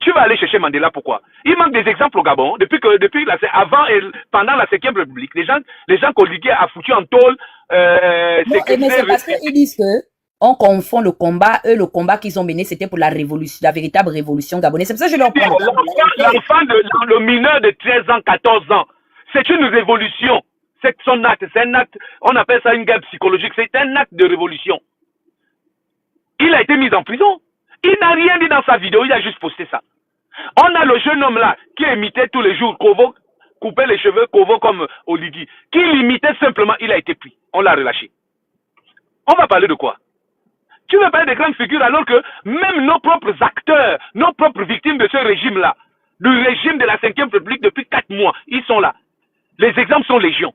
Tu vas aller chercher Mandela, pourquoi? Il manque des exemples au Gabon, avant et pendant la 5e République. Les gens qu'Oligui a foutu en tôle. Mais c'est parce qu'ils disent que on confond le combat. Eux, le combat qu'ils ont mené, c'était pour la révolution, la véritable révolution gabonaise. C'est pour ça que je leur parle. L'enfant, le mineur de 13 ans, 14 ans, c'est une révolution. C'est son acte. C'est un acte, on appelle ça une guerre psychologique. C'est un acte de révolution. Il a été mis en prison. Il n'a rien dit dans sa vidéo, il a juste posté ça. On a le jeune homme là qui imitait tous les jours Kovo, coupait les cheveux Kovo comme Oligui, qui l'imitait simplement, il a été pris. On l'a relâché. On va parler de quoi? Tu veux parler de grandes figures alors que même nos propres acteurs, nos propres victimes de ce régime-là, du régime de la 5e République depuis 4 mois, ils sont là. Les exemples sont légion.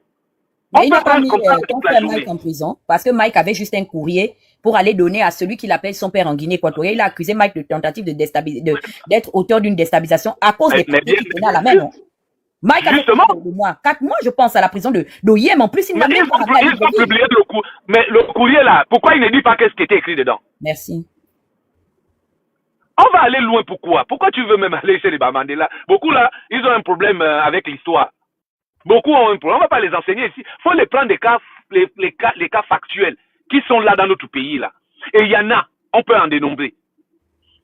Mais il n'a pas mis ton frère Mike en prison parce que Mike avait juste un courrier pour aller donner à celui qu'il appelle son père en Guinée équatoriale. Il a accusé Mike de tentative d'être auteur d'une déstabilisation à cause des courriers qu'il tenait à la main. Mike a fait 4 mois, je pense, à la prison d'Oyem. En plus, il n'a même pas publié le courrier. Mais le courrier là, pourquoi il ne dit pas qu'est-ce qui était écrit dedans? Merci. On va aller loin, pourquoi? Pourquoi tu veux même aller chez les Mandela? Beaucoup là, ils ont un problème avec l'histoire. Beaucoup ont un problème. On ne va pas les enseigner ici. Il faut les prendre les cas factuels qui sont là dans notre pays là. Et il y en a, on peut en dénombrer.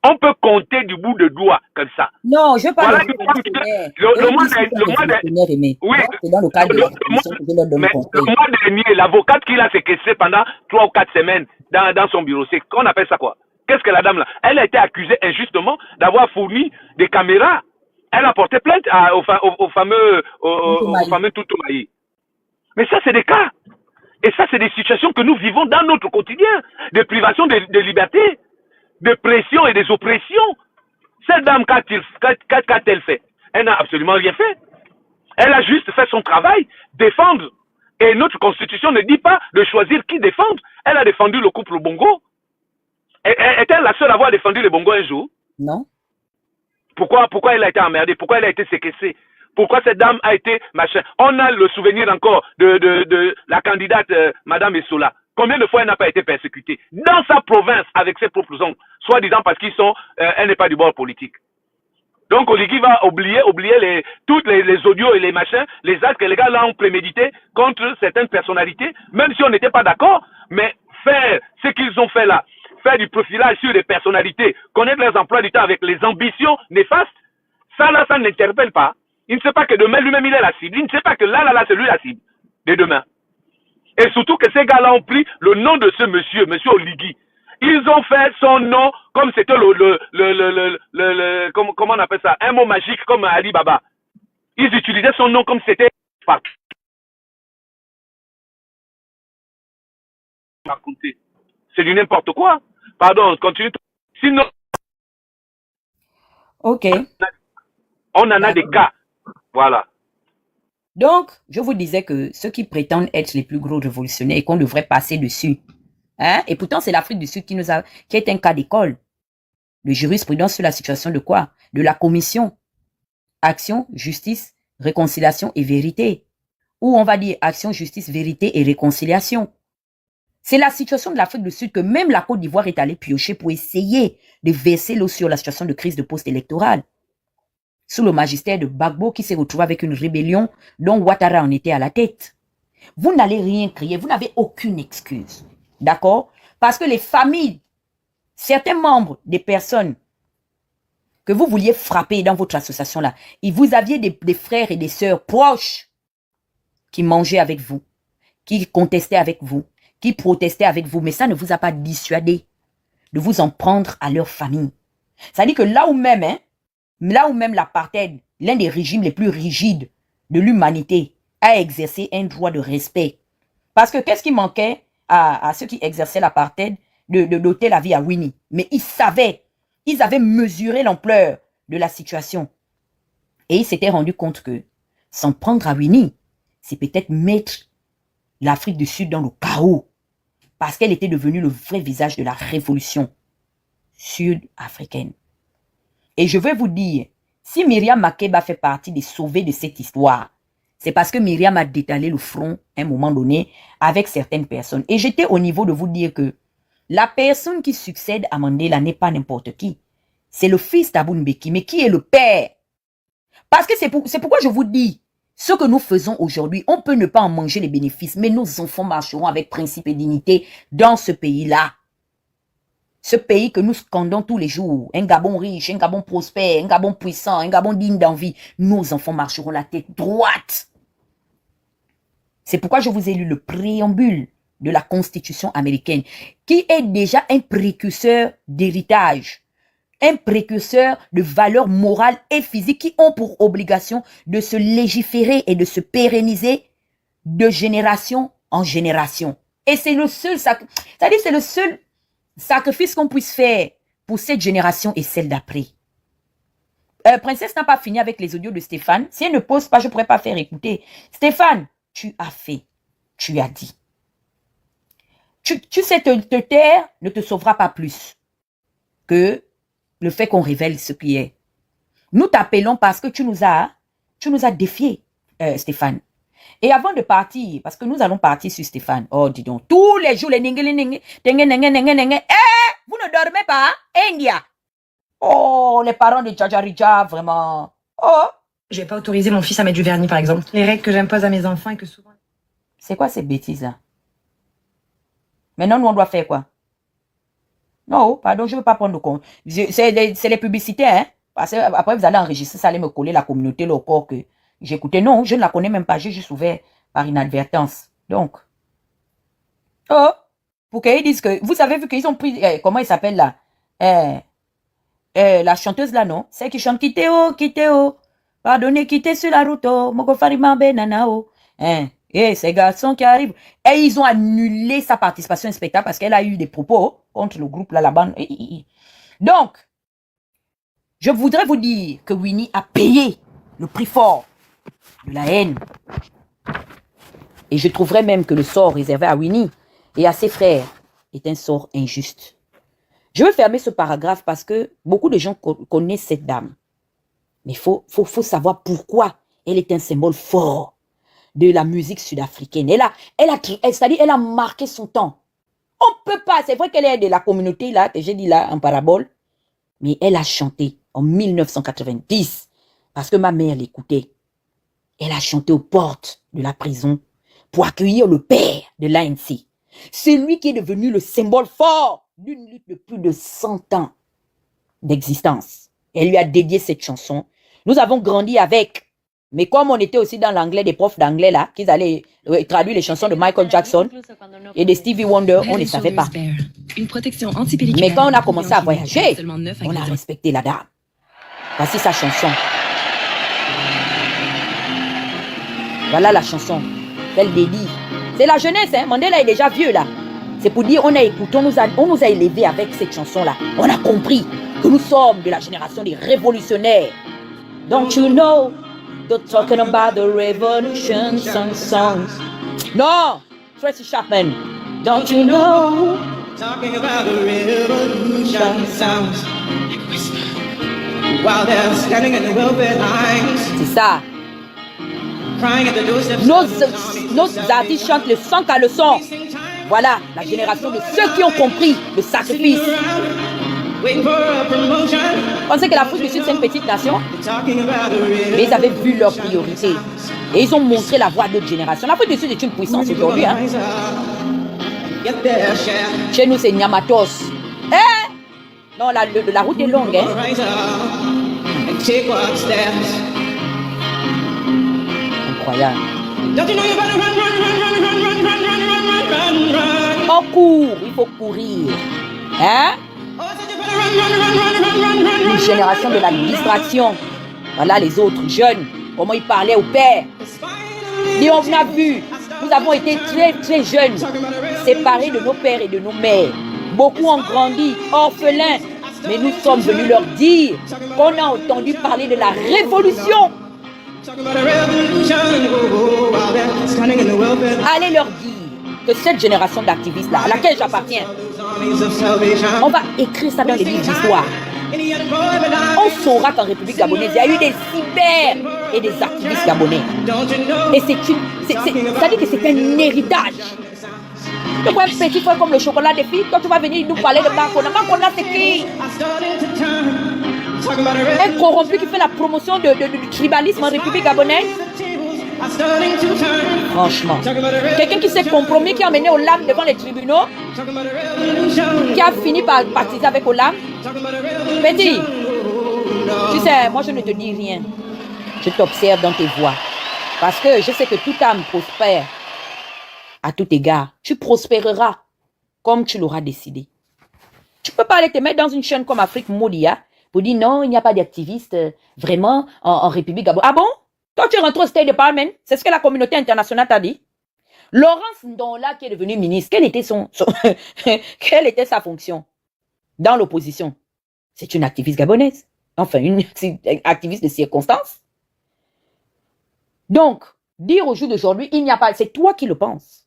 On peut compter du bout de doigt comme ça. Non, je parle voilà le mois dernier, l'avocate qui l'a séquestré pendant 3 ou 4 semaines dans son bureau, c'est qu'on appelle ça quoi? Qu'est-ce que la dame là? Elle a été accusée injustement d'avoir fourni des caméras. Elle a porté plainte au fameux Toutou-Maï. Mais ça, c'est des cas. Et ça, c'est des situations que nous vivons dans notre quotidien. De privation de liberté, de pression et des oppressions. Cette dame, qu'a-t-elle fait? Elle n'a absolument rien fait. Elle a juste fait son travail, défendre. Et notre constitution ne dit pas de choisir qui défendre. Elle a défendu le couple Bongo. Est-elle la seule à avoir défendu les Bongo un jour? Non. Pourquoi elle a été emmerdée? Pourquoi elle a été séquestrée? Pourquoi cette dame a été machin? On a le souvenir encore de la candidate Madame Essola. Combien de fois elle n'a pas été persécutée dans sa province avec ses propres oncles, soi-disant parce elle n'est pas du bord politique. Donc Oligui va oublier tous les audios et les machins, les actes que les gars là ont prémédités contre certaines personnalités, même si on n'était pas d'accord, mais faire ce qu'ils ont fait là, faire du profilage sur les personnalités, connaître leurs emplois du temps avec les ambitions néfastes, ça là, ça n'interpelle pas. Il ne sait pas que demain, lui-même, il est la cible. Il ne sait pas que là, c'est lui la cible de demain. Et surtout que ces gars-là ont pris le nom de ce monsieur Oligui. Ils ont fait son nom comme c'était comment on appelle ça, un mot magique comme Ali Baba. Ils utilisaient son nom comme c'était raconté. C'est du n'importe quoi. Pardon, continue. Sinon, Ok. on en a des cas. Voilà. Donc, je vous disais que ceux qui prétendent être les plus gros révolutionnaires et qu'on devrait passer dessus, hein, et pourtant c'est l'Afrique du Sud qui est un cas d'école de jurisprudence sur la situation de quoi? De la commission action, justice, réconciliation et vérité. Ou on va dire action, justice, vérité et réconciliation. C'est la situation de l'Afrique du Sud que même la Côte d'Ivoire est allée piocher pour essayer de verser l'eau sur la situation de crise de post-électorale. Sous le magistère de Gbagbo qui s'est retrouvé avec une rébellion dont Ouattara en était à la tête. Vous n'allez rien crier, vous n'avez aucune excuse. D'accord? Parce que les familles, certains membres des personnes que vous vouliez frapper dans votre association-là, et vous aviez des frères et des sœurs proches qui mangeaient avec vous, qui contestaient avec vous, qui protestaient avec vous, mais ça ne vous a pas dissuadé de vous en prendre à leur famille. Ça dit que là où même l'apartheid, l'un des régimes les plus rigides de l'humanité, a exercé un droit de respect. Parce que qu'est-ce qui manquait à ceux qui exerçaient l'apartheid de doter la vie à Winnie? Mais ils avaient mesuré l'ampleur de la situation. Et ils s'étaient rendus compte que s'en prendre à Winnie, c'est peut-être mettre l'Afrique du Sud dans le chaos. Parce qu'elle était devenue le vrai visage de la révolution sud-africaine. Et je vais vous dire, si Myriam Makeba fait partie des sauvés de cette histoire, c'est parce que Myriam a détalé le front à un moment donné avec certaines personnes. Et j'étais au niveau de vous dire que la personne qui succède à Mandela n'est pas n'importe qui. C'est le fils d'Abou Mbeki, mais qui est le père? Parce que c'est pourquoi je vous dis, ce que nous faisons aujourd'hui, on peut ne pas en manger les bénéfices, mais nos enfants marcheront avec principe et dignité dans ce pays-là. Ce pays que nous scandons tous les jours, un Gabon riche, un Gabon prospère, un Gabon puissant, un Gabon digne d'envie, nos enfants marcheront la tête droite. C'est pourquoi je vous ai lu le préambule de la Constitution américaine, qui est déjà un précurseur d'héritage, un précurseur de valeurs morales et physiques qui ont pour obligation de se légiférer et de se pérenniser de génération en génération. Et c'est le seul, c'est-à-dire c'est le seul sacrifice qu'on puisse faire pour cette génération et celle d'après. Princesse n'a pas fini avec les audios de Stéphane. Si elle ne pose pas, je ne pourrais pas faire écouter. Stéphane, tu as fait, tu as dit. Tu sais, te taire ne te sauvera pas plus que le fait qu'on révèle ce qui est. Nous t'appelons parce que tu nous as défiés, Stéphane. Et avant de partir, parce que nous allons partir sur Stéphane, oh dis donc, tous les jours, les vous ne dormez pas, India. Oh, les parents de Djajarija, vraiment. Oh. Je vais pas autoriser mon fils à mettre du vernis, par exemple. Les règles que j'impose à mes enfants et que souvent... C'est quoi ces bêtises-là? Maintenant, nous, on doit faire quoi? Non, pardon, je ne veux pas prendre compte. C'est les publicités, hein? Parce que après, vous allez enregistrer, ça allait me coller la communauté, là, au corps que j'écoutais. Non, je ne la connais même pas, j'ai juste ouvert par inadvertance. Donc, oh, pour qu'ils disent que, vous avez vu qu'ils ont pris, comment il s'appelle là? La chanteuse là, non? Celle qui chante Kiteo. Pardonnez, quittez sur la route, Moko Farima Benanao. Ces garçons qui arrivent. Et ils ont annulé sa participation au spectacle parce qu'elle a eu des propos contre le groupe là, la bande. Donc, je voudrais vous dire que Winnie a payé le prix fort de la haine. Et je trouverais même que le sort réservé à Winnie et à ses frères est un sort injuste. Je veux fermer ce paragraphe parce que beaucoup de gens connaissent cette dame. Mais il faut savoir pourquoi elle est un symbole fort de la musique sud-africaine. C'est-à-dire, elle a marqué son temps. On ne peut pas, c'est vrai qu'elle est de la communauté là, que j'ai dit là en parabole, mais elle a chanté en 1990 parce que ma mère l'écoutait. Elle a chanté aux portes de la prison pour accueillir le père de l'ANC. C'est lui qui est devenu le symbole fort d'une lutte de plus de 100 ans d'existence. Elle lui a dédié cette chanson. Nous avons grandi avec. Mais comme on était aussi dans l'anglais, des profs d'anglais là, qu'ils allaient traduire les chansons de Michael Jackson et de Stevie Wonder, on ne les savait pas. Mais quand on a commencé à voyager, on a respecté la dame. Voici sa chanson. Voilà la chanson qu'elle dédie. C'est la jeunesse, hein. Mandela est déjà vieux là. C'est pour dire, on a écouté, on nous a élevés avec cette chanson-là. On a compris que nous sommes de la génération des révolutionnaires. Don't you know, they're talking about the revolution songs. Non, Tracy Chapman. Don't you know, talking about the revolution songs. While they're standing in the welfare lines. C'est ça. Nos artistes chantent le sang qu'à le son. Voilà la génération de ceux qui ont compris le sacrifice. Pensez que l'Afrique du Sud c'est une petite nation, mais ils avaient vu leurs priorités et ils ont montré la voie d'autres générations. L'Afrique du Sud est une puissance aujourd'hui. Hein? Chez nous c'est Nyamatos. Non, la route est longue. Hein? Incroyable. On court, il faut courir. Hein? Une génération de la distraction. Voilà les autres jeunes, comment ils parlaient au père. Et on a vu, nous avons été très très jeunes, séparés de nos pères et de nos mères. Beaucoup ont grandi, orphelins. Mais nous sommes venus leur dire qu'on a entendu parler de la révolution. Allez leur dire que cette génération d'activistes-là, à laquelle j'appartiens, on va écrire ça dans les livres d'histoire. On saura qu'en République gabonaise, il y a eu des cyber et des activistes gabonais. Et c'est-à-dire que c'est un héritage. Tu vois un petit frère comme le chocolat des filles, quand tu vas venir nous parler de Bankona. Bankona, c'est qui? Un corrompu qui fait la promotion du tribalisme en République gabonaise. Franchement. Quelqu'un qui s'est compromis, qui a mené Olam devant les tribunaux, qui a fini par partiser avec Olam. Petit, tu sais, moi je ne te dis rien. Je t'observe dans tes voix. Parce que je sais que toute âme prospère. À tout égard, tu prospéreras comme tu l'auras décidé. Tu peux pas aller te mettre dans une chaîne comme Afrique Modia pour dire non, il n'y a pas d'activistes vraiment en République Gabon. Ah bon? Quand tu rentres au State Department, c'est ce que la communauté internationale t'a dit. Laurence Ndonla, qui est devenue ministre, quelle était sa fonction dans l'opposition? C'est une activiste gabonaise. Enfin, une activiste de circonstance. Donc, dire au jour d'aujourd'hui, il n'y a pas, c'est toi qui le penses.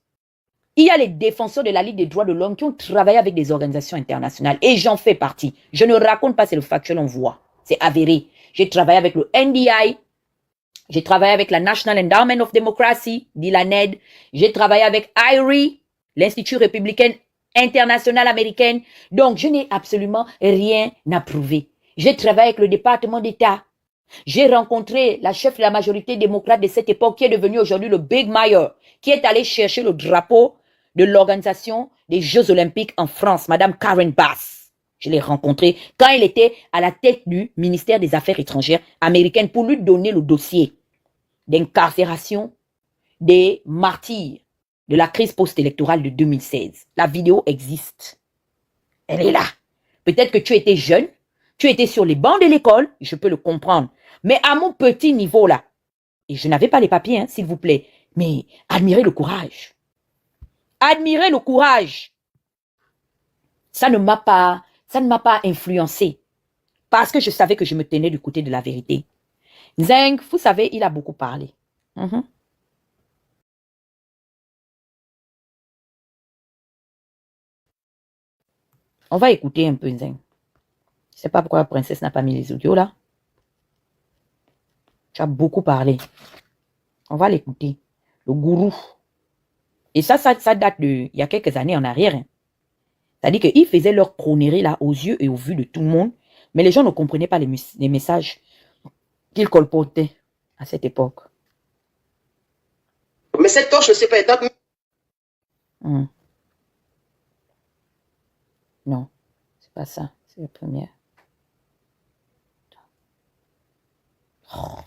Il y a les défenseurs de la Ligue des droits de l'homme qui ont travaillé avec des organisations internationales. Et j'en fais partie. Je ne raconte pas, c'est le factuel, on voit. C'est avéré. J'ai travaillé avec le NDI. J'ai travaillé avec la National Endowment of Democracy, dit la NED. J'ai travaillé avec IRI, l'Institut républicain international américain. Donc, je n'ai absolument rien à prouver. J'ai travaillé avec le département d'État. J'ai rencontré la chef de la majorité démocrate de cette époque qui est devenue aujourd'hui le Big Mayor, qui est allé chercher le drapeau de l'organisation des Jeux Olympiques en France, Madame Karen Bass. Je l'ai rencontrée quand elle était à la tête du ministère des Affaires étrangères américaine pour lui donner le dossier d'incarcération des martyrs de la crise post-électorale de 2016. La vidéo existe. Elle est là. Peut-être que tu étais jeune, tu étais sur les bancs de l'école, je peux le comprendre. Mais à mon petit niveau là, et je n'avais pas les papiers, hein, s'il vous plaît, mais admirez le courage. Admirez le courage. Ça ne m'a pas influencé. Parce que je savais que je me tenais du côté de la vérité. Zeng, vous savez, il a beaucoup parlé. On va écouter un peu Zeng. Je ne sais pas pourquoi la princesse n'a pas mis les audios là. Tu as beaucoup parlé. On va l'écouter. Le gourou. Et ça date de il y a quelques années en arrière. Hein. C'est-à-dire qu'ils faisaient leur crônerie là aux yeux et au vu de tout le monde. Mais les gens ne comprenaient pas les messages qu'ils colportaient à cette époque. Mais cette torche ne s'est pas éteinte. Non, c'est pas ça. C'est la première. Oh,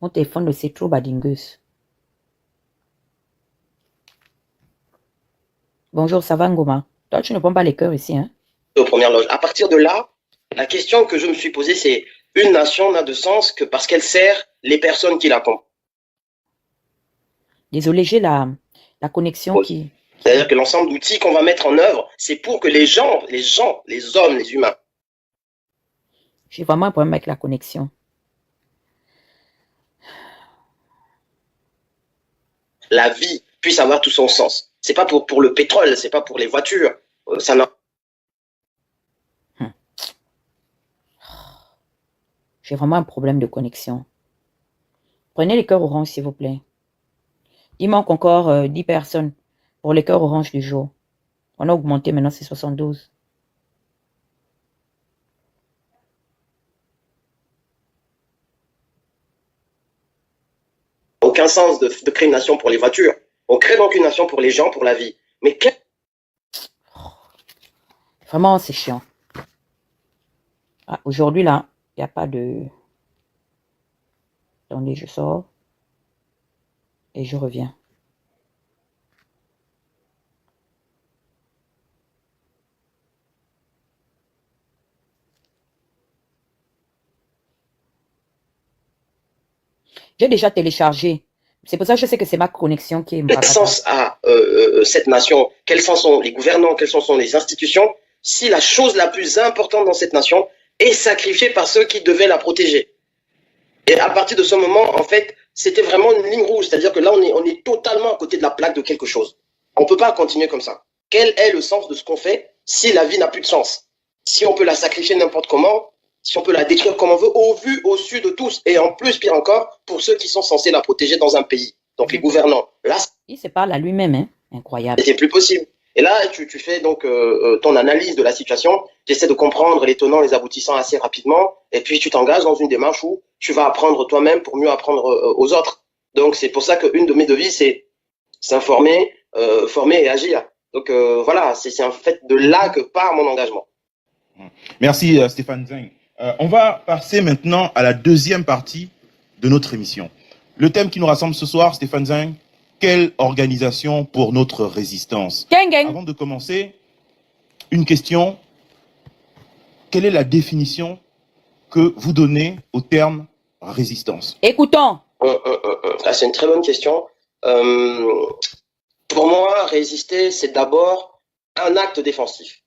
mon téléphone, c'est trop badingueuse. Bonjour, ça va Ngoma? Toi, tu ne prends pas les cœurs ici, hein? Aux premières loges. À partir de là, la question que je me suis posée, c'est une nation n'a de sens que parce qu'elle sert les personnes qui la composent. Désolé, j'ai la connexion qui... C'est-à-dire que l'ensemble d'outils qu'on va mettre en œuvre, c'est pour que les gens, les hommes, les humains. J'ai vraiment un problème avec la connexion. La vie puisse avoir tout son sens. C'est pas pour le pétrole, c'est pas pour les voitures. Ça n'a... J'ai vraiment un problème de connexion. Prenez les cœurs oranges, s'il vous plaît. Il manque encore 10 personnes pour les cœurs oranges du jour. On a augmenté, maintenant c'est 72. Aucun sens de créer une nation pour les voitures. On crée donc une nation pour les gens, pour la vie. Mais vraiment, c'est chiant. Ah, aujourd'hui, là, il n'y a pas de... Attendez, je sors. Et je reviens. J'ai déjà téléchargé. C'est pour ça que je sais que c'est ma connexion qui est... Quel sens a cette nation? Quels sont les gouvernants? Quelles sont les institutions? Si la chose la plus importante dans cette nation est sacrifiée par ceux qui devaient la protéger. Et à partir de ce moment, en fait, c'était vraiment une ligne rouge. C'est-à-dire que là, on est totalement à côté de la plaque de quelque chose. On ne peut pas continuer comme ça. Quel est le sens de ce qu'on fait si la vie n'a plus de sens? Si on peut la sacrifier n'importe comment, si on peut la détruire comme on veut, au vu, au su de tous, et en plus, pire encore, pour ceux qui sont censés la protéger dans un pays, donc les gouvernants. Là, il se parle à lui-même, hein? Incroyable. C'est plus possible. Et là, tu fais donc ton analyse de la situation, tu essaies de comprendre les tenants, les aboutissants assez rapidement, et puis tu t'engages dans une démarche où tu vas apprendre toi-même pour mieux apprendre aux autres. Donc c'est pour ça qu'une de mes devises, c'est s'informer, former et agir. Donc voilà, c'est en fait de là que part mon engagement. Merci Stéphane Zeng. On va passer maintenant à la deuxième partie de notre émission. Le thème qui nous rassemble ce soir, Stéphane Zeng, quelle organisation pour notre résistance? Gang, gang. Avant de commencer, une question. Quelle est la définition que vous donnez au terme résistance? Écoutons. C'est une très bonne question. Pour moi, résister, c'est d'abord un acte défensif.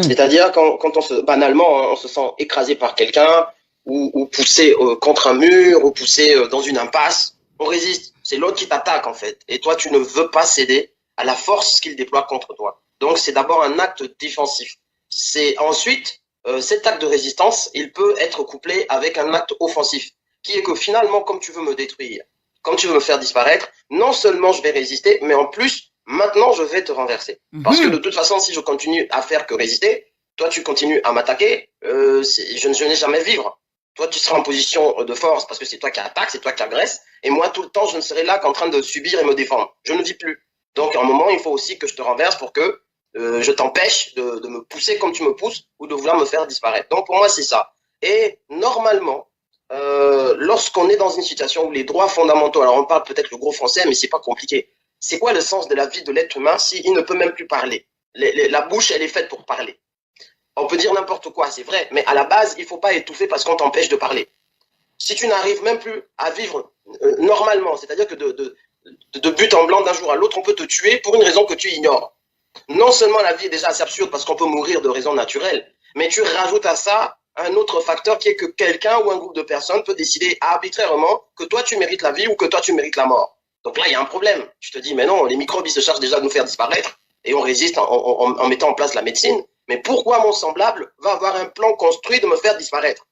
C'est-à-dire quand banalement, on se sent écrasé par quelqu'un ou poussé contre un mur ou poussé dans une impasse, on résiste. C'est l'autre qui t'attaque en fait. Et toi, tu ne veux pas céder à la force qu'il déploie contre toi. Donc, c'est d'abord un acte défensif. C'est ensuite, cet acte de résistance, il peut être couplé avec un acte offensif, qui est que finalement, comme tu veux me détruire, comme tu veux me faire disparaître, non seulement je vais résister, mais en plus, maintenant, je vais te renverser. Parce que de toute façon, si je continue à faire que résister, toi, tu continues à m'attaquer, je n'ai jamais vivre. Toi, tu seras en position de force parce que c'est toi qui attaque, c'est toi qui agresse. Et moi, tout le temps, je ne serai là qu'en train de subir et me défendre. Je ne vis plus. Donc, à un moment, il faut aussi que je te renverse pour que je t'empêche de me pousser comme tu me pousses ou de vouloir me faire disparaître. Donc, pour moi, c'est ça. Et normalement, lorsqu'on est dans une situation où les droits fondamentaux, alors on parle peut-être le gros français, mais c'est pas compliqué. C'est quoi le sens de la vie de l'être humain s'il ne peut même plus parler? La bouche, elle est faite pour parler. On peut dire n'importe quoi, c'est vrai, mais à la base, il ne faut pas étouffer parce qu'on t'empêche de parler. Si tu n'arrives même plus à vivre normalement, c'est-à-dire que de but en blanc d'un jour à l'autre, on peut te tuer pour une raison que tu ignores. Non seulement la vie est déjà assez absurde parce qu'on peut mourir de raisons naturelles, mais tu rajoutes à ça un autre facteur qui est que quelqu'un ou un groupe de personnes peut décider arbitrairement que toi tu mérites la vie ou que toi tu mérites la mort. Donc là, il y a un problème. Je te dis, mais non, les microbes, ils se chargent déjà de nous faire disparaître et on résiste en mettant en place la médecine. Mais pourquoi mon semblable va avoir un plan construit de me faire disparaître?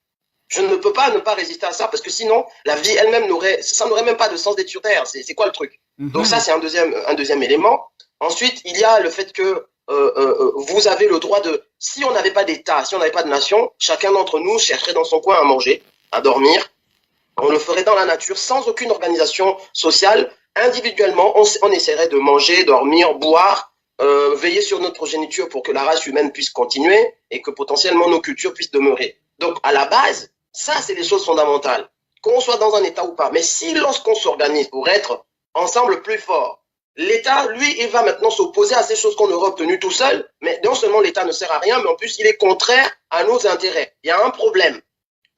Je ne peux pas ne pas résister à ça parce que sinon, la vie elle-même ça n'aurait même pas de sens d'être sur Terre. C'est quoi le truc? Donc ça, c'est un deuxième élément. Ensuite, il y a le fait que vous avez le droit de... Si on n'avait pas d'État, si on n'avait pas de nation, chacun d'entre nous chercherait dans son coin à manger, à dormir. On le ferait dans la nature, sans aucune organisation sociale. Individuellement, on essaierait de manger, dormir, boire, veiller sur notre progéniture pour que la race humaine puisse continuer et que potentiellement nos cultures puissent demeurer. Donc, à la base, ça, c'est des choses fondamentales. Qu'on soit dans un État ou pas. Mais si lorsqu'on s'organise pour être ensemble plus fort, l'État, lui, il va maintenant s'opposer à ces choses qu'on aurait obtenues tout seul. Mais non seulement l'État ne sert à rien, mais en plus, il est contraire à nos intérêts. Il y a un problème.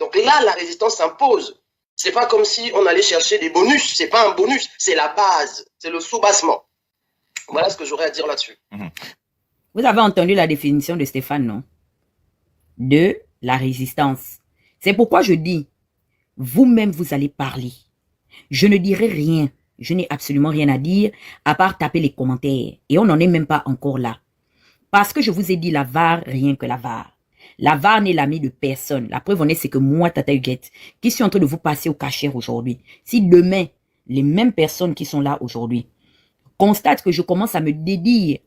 Donc là, la résistance s'impose. C'est pas comme si on allait chercher des bonus. C'est pas un bonus, c'est la base. C'est le soubassement. Voilà ce que j'aurais à dire là-dessus. Vous avez entendu la définition de Stéphane, non? De la résistance. C'est pourquoi je dis, vous-même vous allez parler. Je ne dirai rien. Je n'ai absolument rien à dire à part taper les commentaires. Et on n'en est même pas encore là. Parce que je vous ai dit la VAR, rien que la VAR. La VAR n'est l'ami de personne. La preuve en est, c'est que moi, Tata Huguette, qui suis en train de vous passer au cachère aujourd'hui, si demain, les mêmes personnes qui sont là aujourd'hui constatent que je commence à me dédire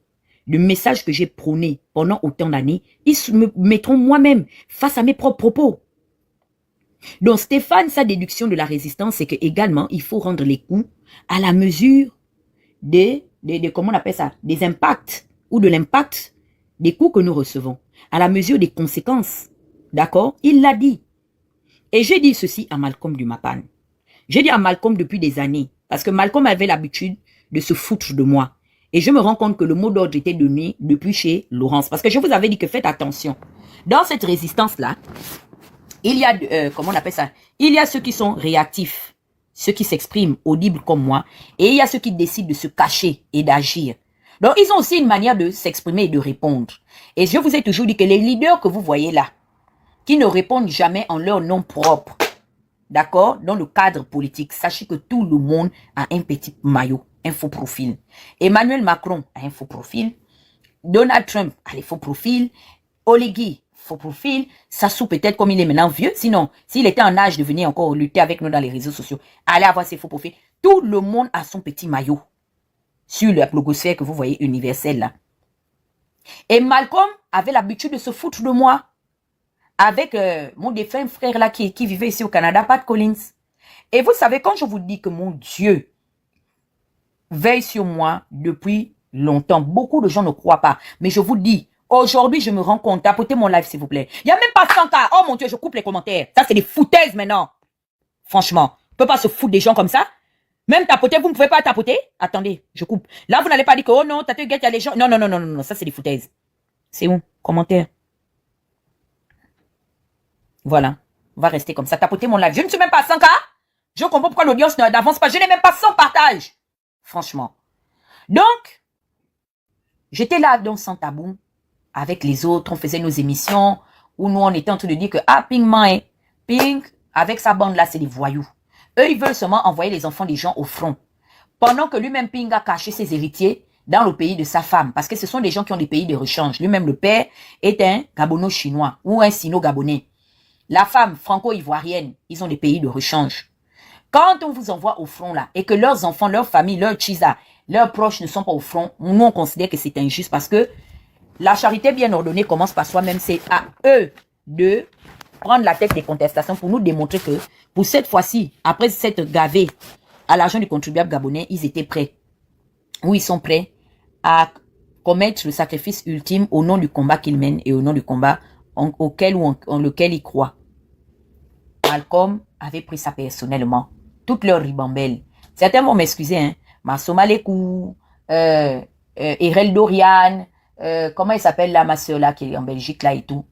le message que j'ai prôné pendant autant d'années, ils me mettront moi-même face à mes propres propos. Donc Stéphane, sa déduction de la résistance, c'est que également, il faut rendre les coups à la mesure comment on appelle ça, des impacts ou de l'impact des coups que nous recevons, à la mesure des conséquences. D'accord? Il l'a dit. Et j'ai dit ceci à Malcolm du Mapan. J'ai dit à Malcolm depuis des années, parce que Malcolm avait l'habitude de se foutre de moi. Et je me rends compte que le mot d'ordre était donné depuis chez Laurence. Parce que je vous avais dit que faites attention. Dans cette résistance-là, il y a, comment on appelle ça? Il y a ceux qui sont réactifs, ceux qui s'expriment audibles comme moi, et il y a ceux qui décident de se cacher et d'agir. Donc, ils ont aussi une manière de s'exprimer et de répondre. Et je vous ai toujours dit que les leaders que vous voyez là, qui ne répondent jamais en leur nom propre, d'accord, dans le cadre politique, sachez que tout le monde a un petit maillot, un faux profil. Emmanuel Macron a un faux profil, Donald Trump a les faux profils, Oligui, faux profil, Sassou peut-être comme il est maintenant vieux, sinon, s'il était en âge de venir encore lutter avec nous dans les réseaux sociaux, allez avoir ses faux profils. Tout le monde a son petit maillot sur la blogosphère que vous voyez universelle là. Et Malcolm avait l'habitude de se foutre de moi avec mon défunt frère là qui vivait ici au Canada, Pat Collins. Et vous savez, quand je vous dis que mon Dieu veille sur moi depuis longtemps, beaucoup de gens ne croient pas, mais je vous dis, aujourd'hui, je me rends compte. Tapotez mon live, s'il vous plaît. Il n'y a même pas 100 cas. Oh mon Dieu, je coupe les commentaires. Ça, c'est des foutaises maintenant. Franchement, on ne peut pas se foutre des gens comme ça. Même tapoter, vous ne pouvez pas tapoter. Attendez, je coupe. Là, vous n'allez pas dire que, oh non, Tata Huguette, il y a les gens. Non, non, non, non, non, ça, c'est des foutaises. C'est où? Commentaire. Voilà. On va rester comme ça. Tapotez mon live. Je ne suis même pas à 100 cas. Je comprends pourquoi l'audience n'avance pas. Je n'ai même pas 100 partages. Franchement. Donc, j'étais là, donc, sans tabou. Avec les autres, on faisait nos émissions où nous, on était en train de dire que, ah, Pink Man, Pink, avec sa bande-là, c'est des voyous. Eux, ils veulent seulement envoyer les enfants des gens au front. Pendant que lui-même, Pink a caché ses héritiers dans le pays de sa femme. Parce que ce sont des gens qui ont des pays de rechange. Lui-même, le père est un Gabono-chinois ou un Sino-Gabonais. La femme, franco-ivoirienne, ils ont des pays de rechange. Quand on vous envoie au front là, et que leurs enfants, leur famille, leurs chisa, leurs proches ne sont pas au front, nous, on considère que c'est injuste parce que la charité bien ordonnée commence par soi-même. C'est à eux de prendre la tête des contestations pour nous démontrer que, pour cette fois-ci, après cette gavée à l'argent du contribuable gabonais, ils étaient prêts. Ou ils sont prêts à commettre le sacrifice ultime au nom du combat qu'ils mènent et au nom du combat auquel ou en lequel ils croient. Malcolm avait pris ça personnellement. Toutes leurs ribambelles. Certains vont m'excuser, hein. Massoma Lekou, Erel Dorian, comment elle s'appelle là, ma soeur là, qui est en Belgique là et tout.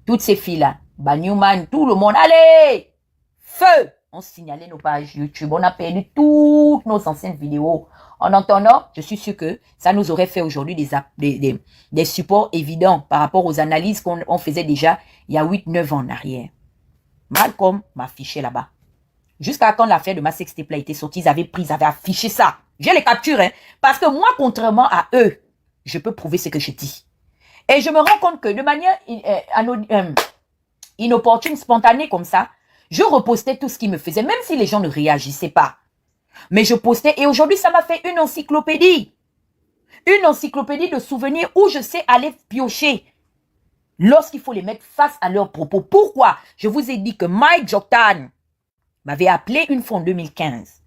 Toutes ces filles-là, Newman, tout le monde, allez, feu! On signalait nos pages YouTube, on a perdu toutes nos anciennes vidéos. En entendant, je suis sûr que ça nous aurait fait aujourd'hui des supports évidents par rapport aux analyses qu'on faisait déjà il y a 8-9 ans en arrière. Malcolm m'a affiché là-bas. Jusqu'à quand l'affaire de ma sextape a été sortie, ils avaient affiché ça. J'ai les captures, hein, parce que moi, contrairement à eux, je peux prouver ce que je dis. Et je me rends compte que de manière inopportune, spontanée comme ça, je repostais tout ce qui me faisait, même si les gens ne réagissaient pas. Mais je postais, et aujourd'hui, ça m'a fait une encyclopédie. Une encyclopédie de souvenirs où je sais aller piocher lorsqu'il faut les mettre face à leurs propos. Pourquoi? Je vous ai dit que Mike Joktan m'avait appelé une fois en 2015.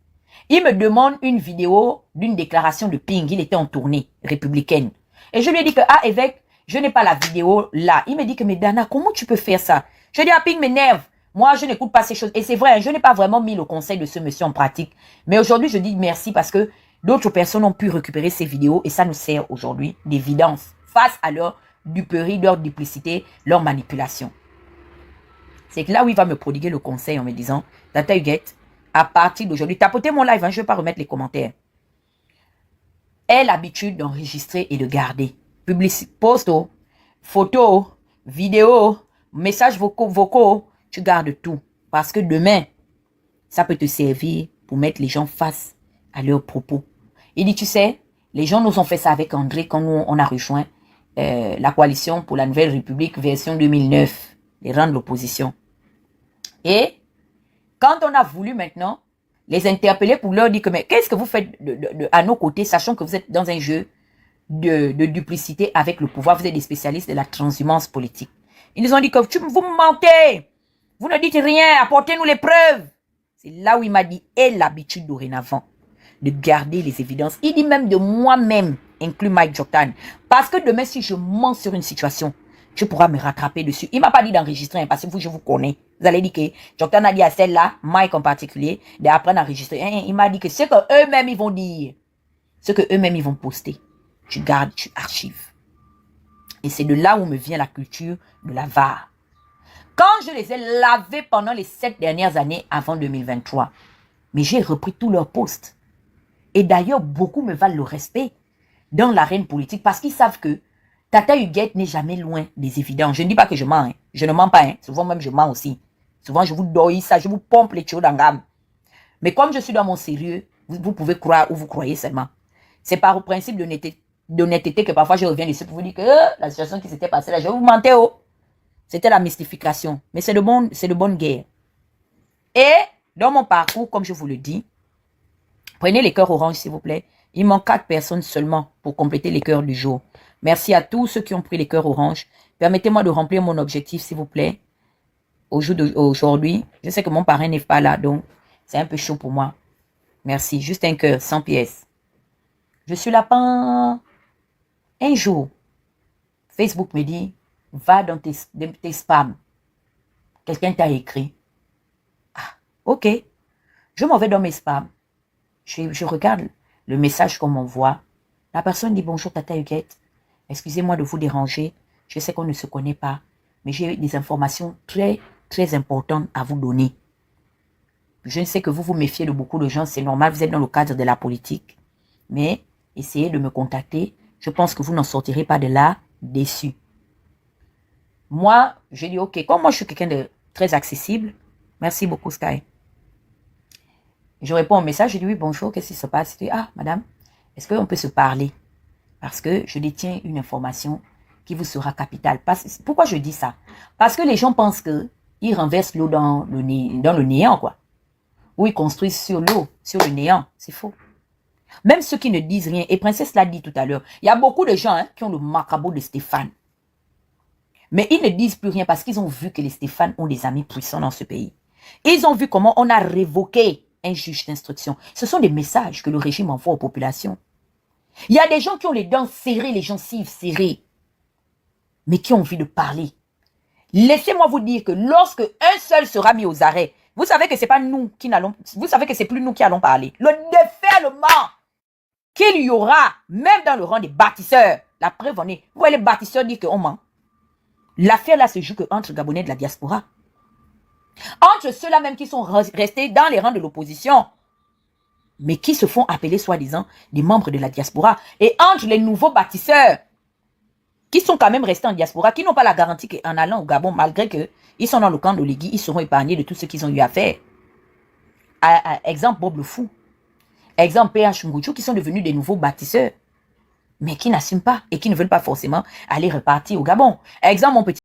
Il me demande une vidéo d'une déclaration de Ping. Il était en tournée républicaine. Et je lui ai dit que, ah, évêque, je n'ai pas la vidéo là. Il me dit que, mais Dana, comment tu peux faire ça? Je dis, ah, Ping m'énerve. Moi, je n'écoute pas ces choses. Et c'est vrai, je n'ai pas vraiment mis le conseil de ce monsieur en pratique. Mais aujourd'hui, je dis merci parce que d'autres personnes ont pu récupérer ces vidéos et ça nous sert aujourd'hui d'évidence face à leur duperie, leur duplicité, leur manipulation. C'est que là où il va me prodiguer le conseil en me disant, Tata Huguette, à partir d'aujourd'hui, tapotez mon live, hein, je ne vais pas remettre les commentaires. Aie l'habitude d'enregistrer et de garder. Posto, photos, vidéos, messages vocaux, tu gardes tout. Parce que demain, ça peut te servir pour mettre les gens face à leurs propos. Il dit, tu sais, les gens nous ont fait ça avec André quand nous, on a rejoint la coalition pour la Nouvelle République version 2009, les rangs de l'opposition. Et quand on a voulu maintenant les interpeller pour leur dire que mais qu'est-ce que vous faites à nos côtés, sachant que vous êtes dans un jeu de duplicité avec le pouvoir, vous êtes des spécialistes de la transhumance politique. Ils nous ont dit que vous me mentez, vous ne dites rien, apportez-nous les preuves. C'est là où il m'a dit, aie l'habitude dorénavant de garder les évidences. Il dit même de moi-même, inclus Mike Joktan. Parce que demain, si je mens sur une situation, tu pourras me rattraper dessus. Il ne m'a pas dit d'enregistrer, hein, parce que vous, je vous connais. Vous allez dire que Joktan a dit à celle-là, Mike en particulier, d'apprendre à enregistrer. Il m'a dit que ce qu'eux-mêmes ils vont dire, ce qu'eux-mêmes ils vont poster, tu gardes, tu archives. Et c'est de là où me vient la culture de la VAR. Quand je les ai lavés pendant les 7 dernières années avant 2023, mais j'ai repris tous leurs posts. Et d'ailleurs, beaucoup me valent le respect dans l'arène politique parce qu'ils savent que Tata Huguette n'est jamais loin des évidences. Je ne dis pas que je mens, hein. Je ne mens pas, hein. Souvent même je mens aussi. Souvent je vous dois ça, je vous pompe les tuyaux dans gamme. Mais comme je suis dans mon sérieux, vous pouvez croire ou vous croyez seulement. C'est par principe d'honnêteté que parfois je reviens ici pour vous dire que la situation qui s'était passée là, je vous mentais, oh. C'était la mystification. Mais c'est de bonne guerre. Et dans mon parcours, comme je vous le dis, prenez les cœurs orange, s'il vous plaît. Il manque 4 personnes seulement pour compléter les cœurs du jour. Merci à tous ceux qui ont pris les cœurs orange. Permettez-moi de remplir mon objectif, s'il vous plaît. Au jour d'aujourd'hui, je sais que mon parrain n'est pas là, donc c'est un peu chaud pour moi. Merci. Juste un cœur, 100 pièces. Je suis là pendant un jour. Facebook me dit, va dans tes spams. Quelqu'un t'a écrit. Ah, ok. Je m'en vais dans mes spams. Je regarde le message qu'on m'envoie. La personne dit, bonjour Tata Huguette. Excusez-moi de vous déranger. Je sais qu'on ne se connaît pas. Mais j'ai des informations très, très importantes à vous donner. Je sais que vous vous méfiez de beaucoup de gens. C'est normal, vous êtes dans le cadre de la politique. Mais essayez de me contacter. Je pense que vous n'en sortirez pas de là déçu. Moi, j'ai dit, ok, comme moi je suis quelqu'un de très accessible. Merci beaucoup Sky. Je réponds au message, je dis oui, bonjour, qu'est-ce qui se passe? Je dis, ah, madame, est-ce qu'on peut se parler? Parce que je détiens une information qui vous sera capitale. Pourquoi je dis ça? Parce que les gens pensent qu'ils renversent l'eau dans le néant, quoi. Ou ils construisent sur l'eau, sur le néant. C'est faux. Même ceux qui ne disent rien, et Princesse l'a dit tout à l'heure, il y a beaucoup de gens qui ont le macabre de Stéphane. Mais ils ne disent plus rien parce qu'ils ont vu que les Stéphane ont des amis puissants dans ce pays. Ils ont vu comment on a révoqué un juge d'instruction. Ce sont des messages que le régime envoie aux populations. Il y a des gens qui ont les dents serrées, les gencives serrées, mais qui ont envie de parler. Laissez-moi vous dire que lorsque un seul sera mis aux arrêts, vous savez que c'est pas nous qui n'allons, vous savez que c'est plus nous qui allons parler. Le déferlement qu'il y aura, même dans le rang des bâtisseurs, la preuve en est, vous voyez les bâtisseurs dire qu'on ment. L'affaire là se joue que entre Gabonais de la diaspora. Entre ceux-là même qui sont restés dans les rangs de l'opposition, mais qui se font appeler soi-disant des membres de la diaspora, et entre les nouveaux bâtisseurs, qui sont quand même restés en diaspora, qui n'ont pas la garantie qu'en allant au Gabon, malgré qu'ils sont dans le camp d'Oligui, ils seront épargnés de tout ce qu'ils ont eu à faire. Exemple Bob le Fou, exemple PH Ngouchou, qui sont devenus des nouveaux bâtisseurs, mais qui n'assument pas et qui ne veulent pas forcément aller repartir au Gabon. Exemple mon petit